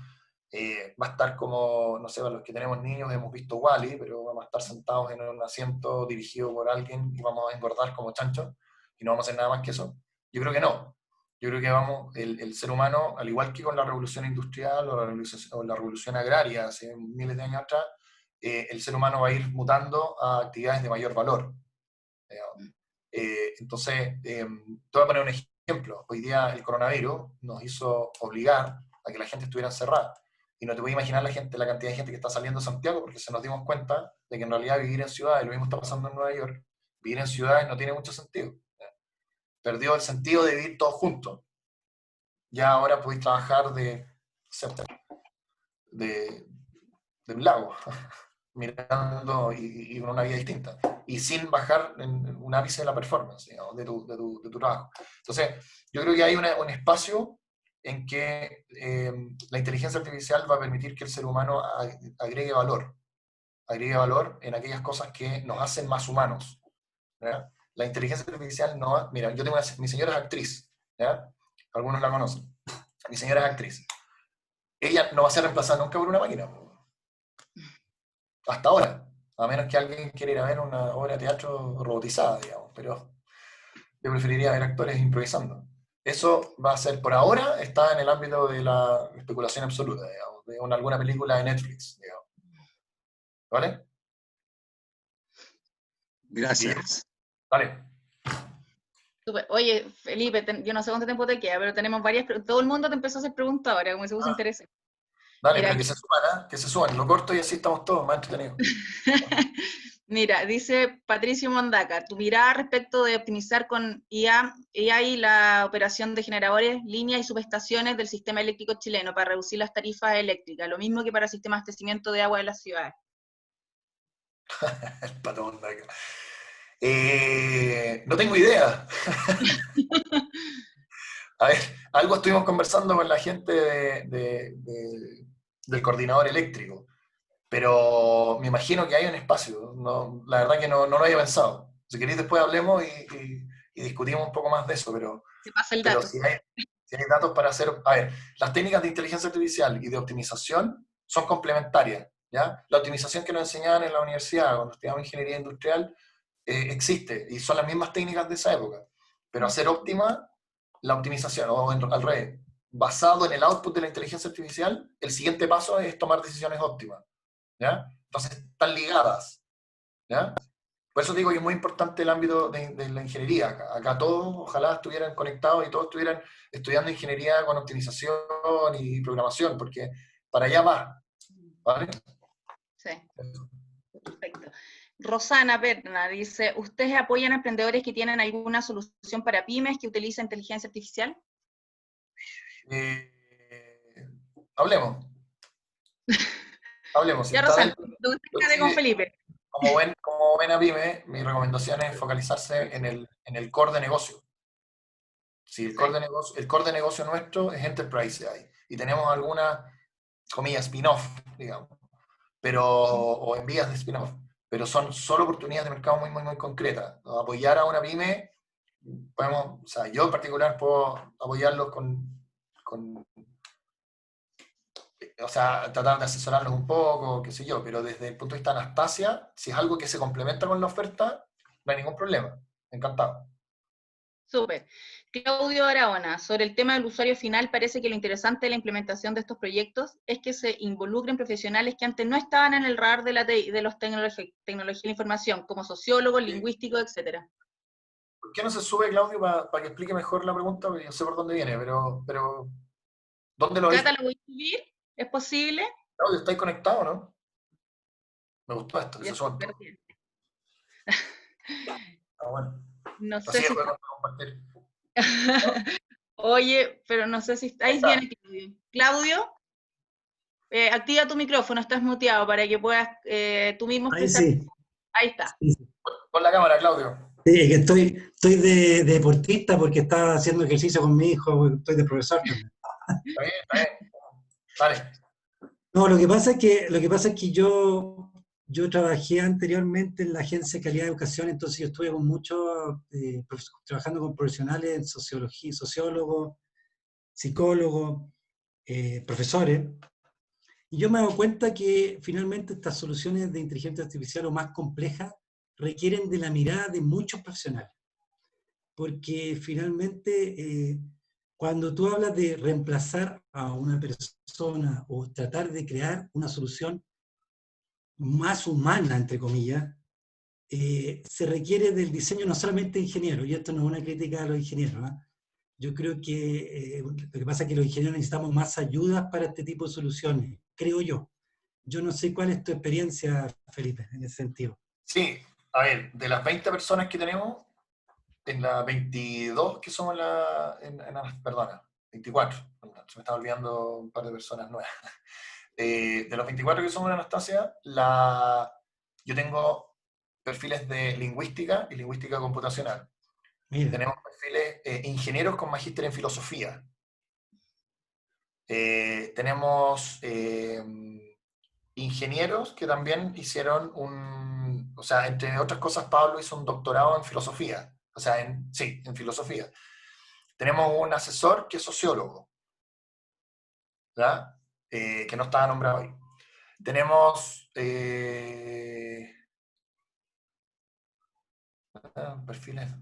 Speaker 1: va a estar como, no sé, para los que tenemos niños hemos visto Wall-E, pero vamos a estar sentados en un asiento dirigido por alguien y vamos a engordar como chanchos y no vamos a hacer nada más que eso. Yo creo que no. Yo creo que el ser humano, al igual que con la revolución industrial o la revolución agraria hace miles de años atrás, el ser humano va a ir mutando a actividades de mayor valor. Entonces, te voy a poner un ejemplo. Hoy día el coronavirus nos hizo obligar a que la gente estuviera encerrada. Y no te voy a imaginar la cantidad de gente que está saliendo de Santiago, porque se nos dimos cuenta de que en realidad vivir en ciudades, lo mismo está pasando en Nueva York, vivir en ciudades no tiene mucho sentido. Perdió el sentido de vivir todos juntos. Ya ahora podéis trabajar de un lago, mirando y con una vida distinta, y sin bajar en un ápice de la performance, digamos, de tu trabajo. Entonces, yo creo que hay un espacio en que la inteligencia artificial va a permitir que el ser humano agregue valor en aquellas cosas que nos hacen más humanos, ¿ya? La inteligencia artificial no... Mira, yo tengo mi señora es actriz, ¿ya? Algunos la conocen. Mi señora es actriz. Ella no va a ser reemplazada nunca por una máquina. Hasta ahora. A menos que alguien quiera ir a ver una obra de teatro robotizada, digamos. Pero yo preferiría ver actores improvisando. Eso va a ser, por ahora, está en el ámbito de la especulación absoluta, digamos, de alguna película de Netflix, digamos. ¿Vale?
Speaker 4: Gracias.
Speaker 1: Vale.
Speaker 2: Súper. Oye, Felipe, yo no sé cuánto tiempo te queda, pero tenemos varias todo el mundo te empezó a hacer preguntas ahora, como se puso interesante.
Speaker 1: Dale,
Speaker 2: Mira,
Speaker 1: pero que se suban, ¿eh? Que se suban. Lo corto y así estamos todos más entretenidos.
Speaker 2: Mira, dice Patricio Mondaca, tu mirada respecto de optimizar con IA y la operación de generadores, líneas y subestaciones del sistema eléctrico chileno para reducir las tarifas eléctricas, lo mismo que para el sistema de abastecimiento de agua de las ciudades.
Speaker 1: El pato Mondaca. No tengo idea. A ver, algo estuvimos conversando con la gente del coordinador eléctrico, pero me imagino que hay un espacio. No, la verdad que no lo había pensado. Si queréis después hablemos y discutimos un poco más de eso, pero
Speaker 2: Te pasa el dato.
Speaker 1: si hay datos para hacer... A ver, las técnicas de inteligencia artificial y de optimización son complementarias, ¿ya? La optimización que nos enseñaban en la universidad cuando estudiamos ingeniería industrial existe, y son las mismas técnicas de esa época, pero hacer óptima la optimización, o al revés, basado en el output de la inteligencia artificial, el siguiente paso es tomar decisiones óptimas, ¿ya? Entonces están ligadas, ¿ya? Por eso digo que es muy importante el ámbito de la ingeniería. Acá todos ojalá estuvieran conectados y todos estuvieran estudiando ingeniería con optimización y programación, porque para allá va, ¿vale?
Speaker 2: Sí, perfecto. Rosana Perna dice, ¿ustedes apoyan a emprendedores que tienen alguna solución para pymes que utilizan inteligencia artificial?
Speaker 1: Hablemos.
Speaker 2: Ya, Rosana, con Felipe.
Speaker 1: Como buena pyme, mi recomendación es focalizarse en el core de negocio. Sí, el core de negocio nuestro es Enterprise AI, y tenemos algunas, comillas, spin-off, digamos, o en vías de spin-off, pero son solo oportunidades de mercado muy, muy, muy concretas. Apoyar a una pyme, o sea, yo en particular puedo apoyarlos o sea, tratar de asesorarlos un poco, qué sé yo, pero desde el punto de vista de Anastasia, si es algo que se complementa con la oferta, no hay ningún problema. Encantado.
Speaker 2: Súper. Claudio Aragona, sobre el tema del usuario final, parece que lo interesante de la implementación de estos proyectos es que se involucren profesionales que antes no estaban en el radar de los tecnología de la información, como sociólogos, lingüísticos, etc.
Speaker 1: ¿Por qué no se sube, Claudio, para que explique mejor la pregunta? Porque yo sé por dónde viene, pero ¿dónde lo
Speaker 2: Cata, ¿lo voy a subir? ¿Es posible?
Speaker 1: Claudio, ¿estáis conectado, no? Me gustó esto, que se suban. Bueno.
Speaker 2: No sé
Speaker 1: Así
Speaker 2: si...
Speaker 1: compartir.
Speaker 2: Oye, pero no sé si estáis bien, Claudio. Activa tu micrófono, estás muteado para que puedas tú mismo expresar.
Speaker 5: Ahí sí.
Speaker 2: Ahí está.
Speaker 5: Sí.
Speaker 1: Con la cámara, Claudio.
Speaker 5: Sí, es que estoy de deportista porque estaba haciendo ejercicio con mi hijo, estoy de profesor también.
Speaker 1: Está bien, está bien. Vale.
Speaker 5: No, lo que pasa es que yo trabajé anteriormente en la Agencia de Calidad de Educación, entonces yo estuve con muchos, trabajando con profesionales en sociología, sociólogos, psicólogos, profesores, y yo me he dado cuenta que finalmente estas soluciones de inteligencia artificial o más complejas requieren de la mirada de muchos profesionales, porque finalmente cuando tú hablas de reemplazar a una persona o tratar de crear una solución más humana, entre comillas, se requiere del diseño no solamente de ingenieros, y esto no es una crítica a los ingenieros, ¿eh? Yo creo que lo que pasa es que los ingenieros necesitamos más ayudas para este tipo de soluciones, creo yo. Yo no sé cuál es tu experiencia, Felipe, en ese sentido.
Speaker 1: Sí, a ver, de las 20 personas que tenemos, en las 22 que somos perdona, 24, se me está olvidando un par de personas nuevas. De los 24 que somos en Anastasia, yo tengo perfiles de lingüística y lingüística computacional.
Speaker 5: Mira,
Speaker 1: Tenemos perfiles ingenieros con magíster en filosofía. Tenemos ingenieros que también hicieron o sea, entre otras cosas, Pablo hizo un doctorado en filosofía. O sea, sí, en filosofía. Tenemos un asesor que es sociólogo, ¿ya? Que no estaba nombrado ahí. Tenemos perfiles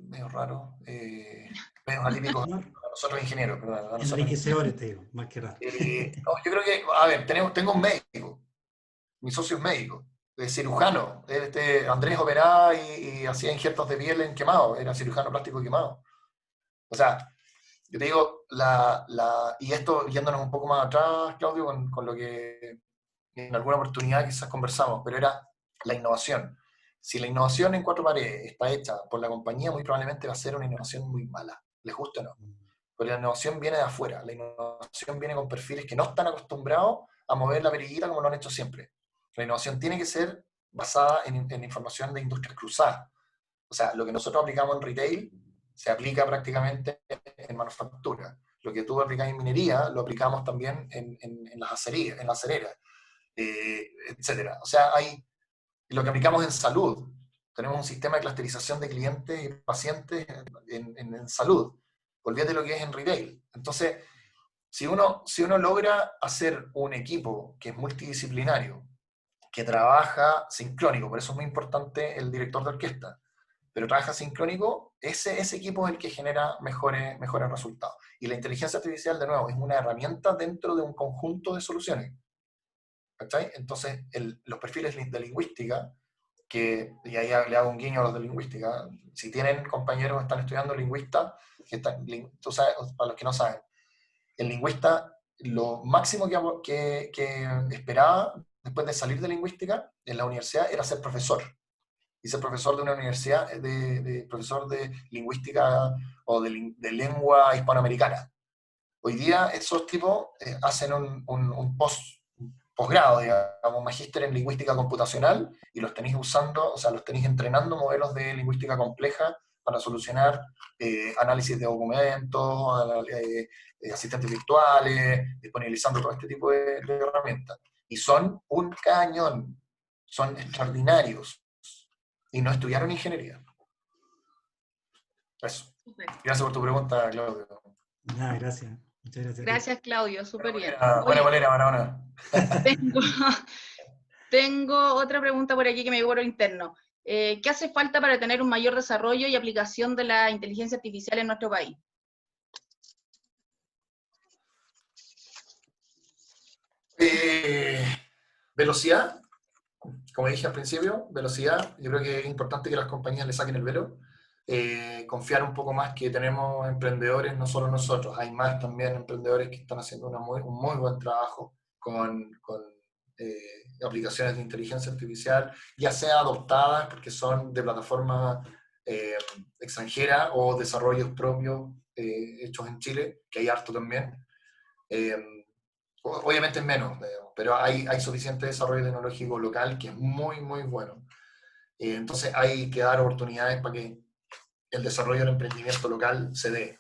Speaker 1: medio raros, medio atípicos
Speaker 5: ¿no?
Speaker 1: a nosotros ingenieros, perdón, a nosotros
Speaker 5: Enriquecedores, te digo, más que rato.
Speaker 1: no, yo creo que, a ver, tengo un médico, mi socio es médico, es cirujano, Andrés operaba y hacía injertos de piel en quemado, era cirujano plástico quemado. O sea, yo te digo, y esto yéndonos un poco más atrás, Claudio, con lo que en alguna oportunidad quizás conversamos, pero era la innovación. Si la innovación en cuatro paredes está hecha por la compañía, muy probablemente va a ser una innovación muy mala, les guste o no. Porque la innovación viene de afuera, la innovación viene con perfiles que no están acostumbrados a mover la perillita como lo han hecho siempre. La innovación tiene que ser basada en información de industrias cruzadas. O sea, lo que nosotros aplicamos en retail se aplica prácticamente en manufactura. Lo que tú aplicas en minería, lo aplicamos también en las acerías, en las acereras, etc. O sea, lo que aplicamos en salud. Tenemos un sistema de clusterización de clientes y pacientes en salud. Olvídate lo que es en retail. Entonces, si uno logra hacer un equipo que es multidisciplinario, que trabaja sincrónico, por eso es muy importante el director de orquesta, pero trabaja sincrónico, ese equipo es el que genera mejores resultados. Y la inteligencia artificial, de nuevo, es una herramienta dentro de un conjunto de soluciones. ¿Cachai? Entonces, los perfiles de lingüística, y ahí le hago un guiño a los de lingüística, si tienen compañeros que están estudiando lingüista, tú sabes, para los que no saben, el lingüista, lo máximo que esperaba después de salir de lingüística en la universidad era ser profesor. Y ser profesor de una universidad, profesor de lingüística o de lengua hispanoamericana. Hoy día esos tipos hacen un posgrado, digamos, un magíster en lingüística computacional, y los tenéis usando, o sea, los tenéis entrenando modelos de lingüística compleja para solucionar análisis de documentos, asistentes virtuales, disponibilizando todo este tipo de herramientas. Y son un cañón, son extraordinarios, y no estudiaron ingeniería. Eso. Gracias por tu pregunta, Claudio.
Speaker 5: Nada, gracias. Muchas gracias.
Speaker 2: Gracias, Claudio, súper bien.
Speaker 1: Buena bolera, Maradona.
Speaker 2: Tengo otra pregunta por aquí que me llegó por interno. ¿Qué hace falta para tener un mayor desarrollo y aplicación de la inteligencia artificial en nuestro país?
Speaker 1: Velocidad, como dije al principio, velocidad. Yo creo que es importante que las compañías le saquen el velo. Confiar un poco más que tenemos emprendedores, no solo nosotros, hay más también emprendedores que están haciendo un muy buen trabajo con aplicaciones de inteligencia artificial, ya sea adoptadas porque son de plataforma extranjera o desarrollos propios hechos en Chile, que hay harto también. Obviamente es menos, pero hay suficiente desarrollo tecnológico local que es muy bueno. Entonces hay que dar oportunidades para que el desarrollo del emprendimiento local se dé.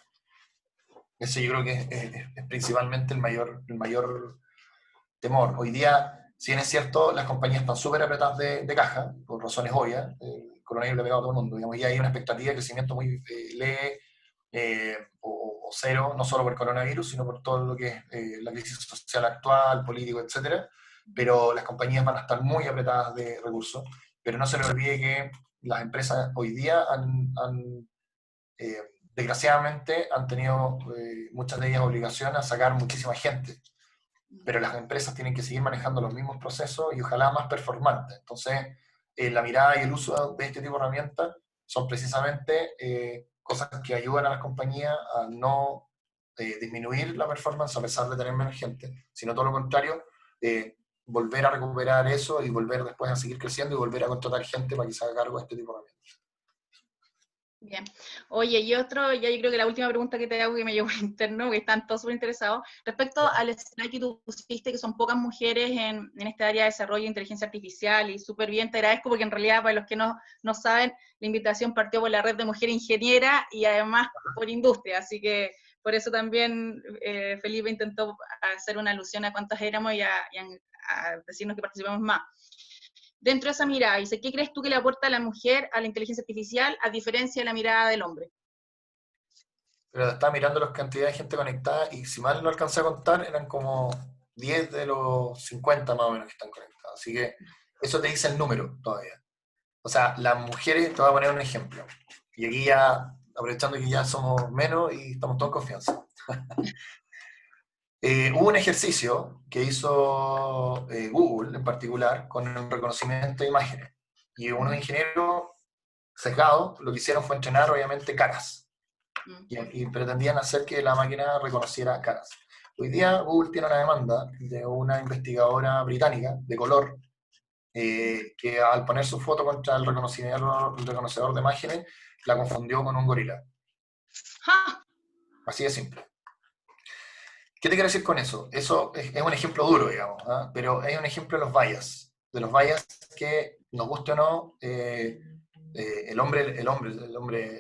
Speaker 1: Ese yo creo que es principalmente el mayor temor. Hoy día, si bien es cierto, las compañías están súper apretadas de caja, por razones obvias, el coronavirus le ha pegado a todo el mundo, digamos, ya hay una expectativa de crecimiento muy leve o cero, no solo por el coronavirus, sino por todo lo que es la crisis social actual, político, etcétera. Pero las compañías van a estar muy apretadas de recursos, pero no se les olvide que las empresas hoy día desgraciadamente han tenido muchas de ellas obligación a sacar muchísima gente, pero las empresas tienen que seguir manejando los mismos procesos y ojalá más performantes. Entonces, la mirada y el uso de este tipo de herramientas son precisamente cosas que ayudan a las compañías a no disminuir la performance a pesar de tener menos gente, sino todo lo contrario, volver a recuperar eso y volver después a seguir creciendo y volver a contratar gente para que se haga cargo de este tipo de herramientas.
Speaker 2: Bien. Oye, y otro, ya yo creo que la última pregunta que te hago que me llegó al interno, que están todos súper interesados, respecto al slide que tú pusiste, que son pocas mujeres en esta área de desarrollo de inteligencia artificial, y súper bien, te agradezco, porque en realidad, para los que no saben, la invitación partió por la red de mujeres ingenieras y además por industria, así que por eso también Felipe intentó hacer una alusión a cuántas éramos y a decirnos que participamos más. Dentro de esa mirada, dice, ¿qué crees tú que le aporta a la mujer a la inteligencia artificial a diferencia de la mirada del hombre?
Speaker 1: Pero estaba mirando las cantidades de gente conectada y si mal no alcancé a contar, eran como 10 de los 50 más o menos que están conectados. Así que eso te dice el número todavía. O sea, las mujeres, te voy a poner un ejemplo. Y aquí ya, aprovechando que ya somos menos y estamos todos en confianza. Hubo un ejercicio que hizo Google en particular con el reconocimiento de imágenes. Y unos ingenieros sesgados lo que hicieron fue entrenar obviamente caras. Y pretendían hacer que la máquina reconociera caras. Hoy día Google tiene una demanda de una investigadora británica de color que al poner su foto contra el reconocedor de imágenes la confundió con un gorila.
Speaker 2: ¡Ja!
Speaker 1: Así de simple. ¿Qué te quiero decir con eso? Eso es un ejemplo duro, digamos, ¿eh? Pero es un ejemplo de los bias que, nos guste o no, el hombre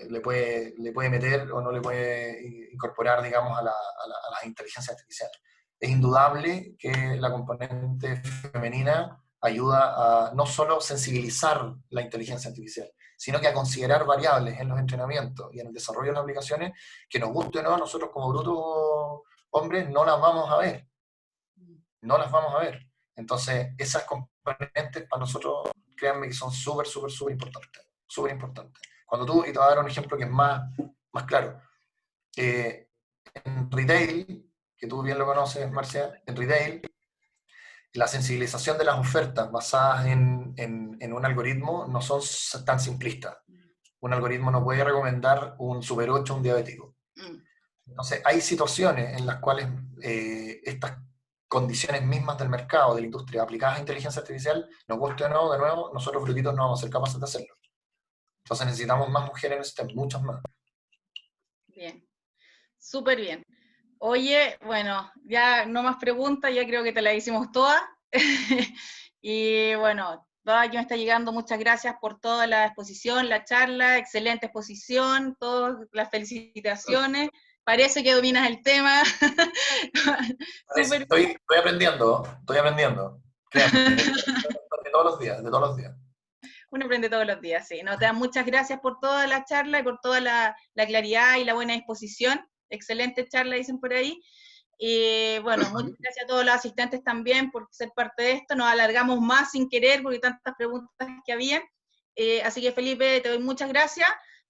Speaker 1: le puede meter o no le puede incorporar, digamos, a las inteligencias artificiales. Es indudable que la componente femenina ayuda a no solo sensibilizar la inteligencia artificial, sino que a considerar variables en los entrenamientos y en el desarrollo de las aplicaciones que, nos guste o no, nosotros como brutos hombres no las vamos a ver. No las vamos a ver. Entonces, esas componentes para nosotros, créanme que son súper, súper, súper importantes. Súper importantes. Cuando tú, y te voy a dar un ejemplo que es más claro, en retail, que tú bien lo conoces, Marcia, en retail, la sensibilización de las ofertas basadas en un algoritmo no son tan simplistas. Un algoritmo no puede recomendar un Super 8 a un diabético. Entonces, hay situaciones en las cuales estas condiciones mismas del mercado, de la industria, aplicadas a inteligencia artificial, nos guste o no, de nuevo, nosotros brutitos no vamos a ser capaces de hacerlo. Entonces necesitamos más mujeres en ese tema, muchas más.
Speaker 2: Bien, súper bien. Oye, bueno, ya no más preguntas, ya creo que te las hicimos todas. Y bueno, todo aquí me está llegando, muchas gracias por toda la exposición, la charla, excelente exposición, todas las felicitaciones. Parece que dominas el tema.
Speaker 1: Estoy aprendiendo, créanme, de todos los días.
Speaker 2: Uno aprende todos los días, sí. No, te dan muchas gracias por toda la charla y por toda la claridad y la buena disposición. Excelente charla, dicen por ahí. Y bueno, muchas gracias a todos los asistentes también por ser parte de esto. Nos alargamos más sin querer porque tantas preguntas que había. Así que Felipe, te doy muchas gracias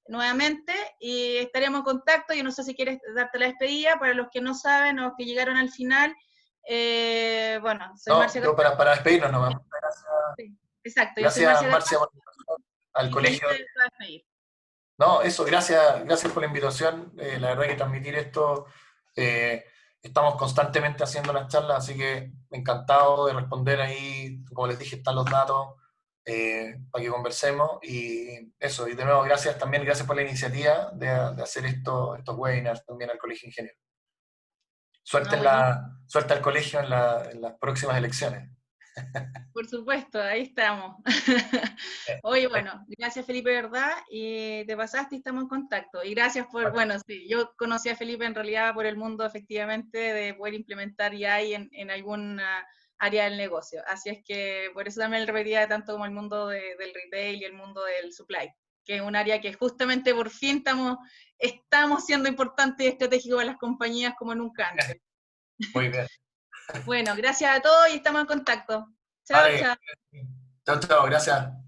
Speaker 2: nuevamente y estaremos en contacto. Yo no sé si quieres darte la despedida para los que no saben o los que llegaron al final. Bueno, soy Marcia.
Speaker 1: Yo para despedirnos nomás.
Speaker 2: Sí, exacto,
Speaker 1: Gracias,
Speaker 2: yo soy
Speaker 1: Marcia, por la invitación al colegio. No, eso, gracias por la invitación. La verdad que transmitir esto, estamos constantemente haciendo las charlas, así que encantado de responder ahí. Como les dije, están los datos para que conversemos. Y eso, y de nuevo, gracias por la iniciativa de hacer estos webinars también al Colegio de Ingenieros. Suerte al colegio en las próximas elecciones.
Speaker 2: Por supuesto, ahí estamos. Oye, bueno, gracias Felipe, ¿verdad? Y te pasaste y estamos en contacto. Y gracias por, bueno, sí, yo conocí a Felipe en realidad por el mundo efectivamente de poder implementar ya en alguna área del negocio. Así es que por eso también le repetía tanto como el mundo del retail y el mundo del supply, que es un área que justamente por fin estamos siendo importantes y estratégicos para las compañías como nunca antes.
Speaker 1: Muy bien.
Speaker 2: Bueno, gracias a todos y estamos en contacto. Chao,
Speaker 1: Vale.
Speaker 2: chao.
Speaker 1: Chao, chao, gracias.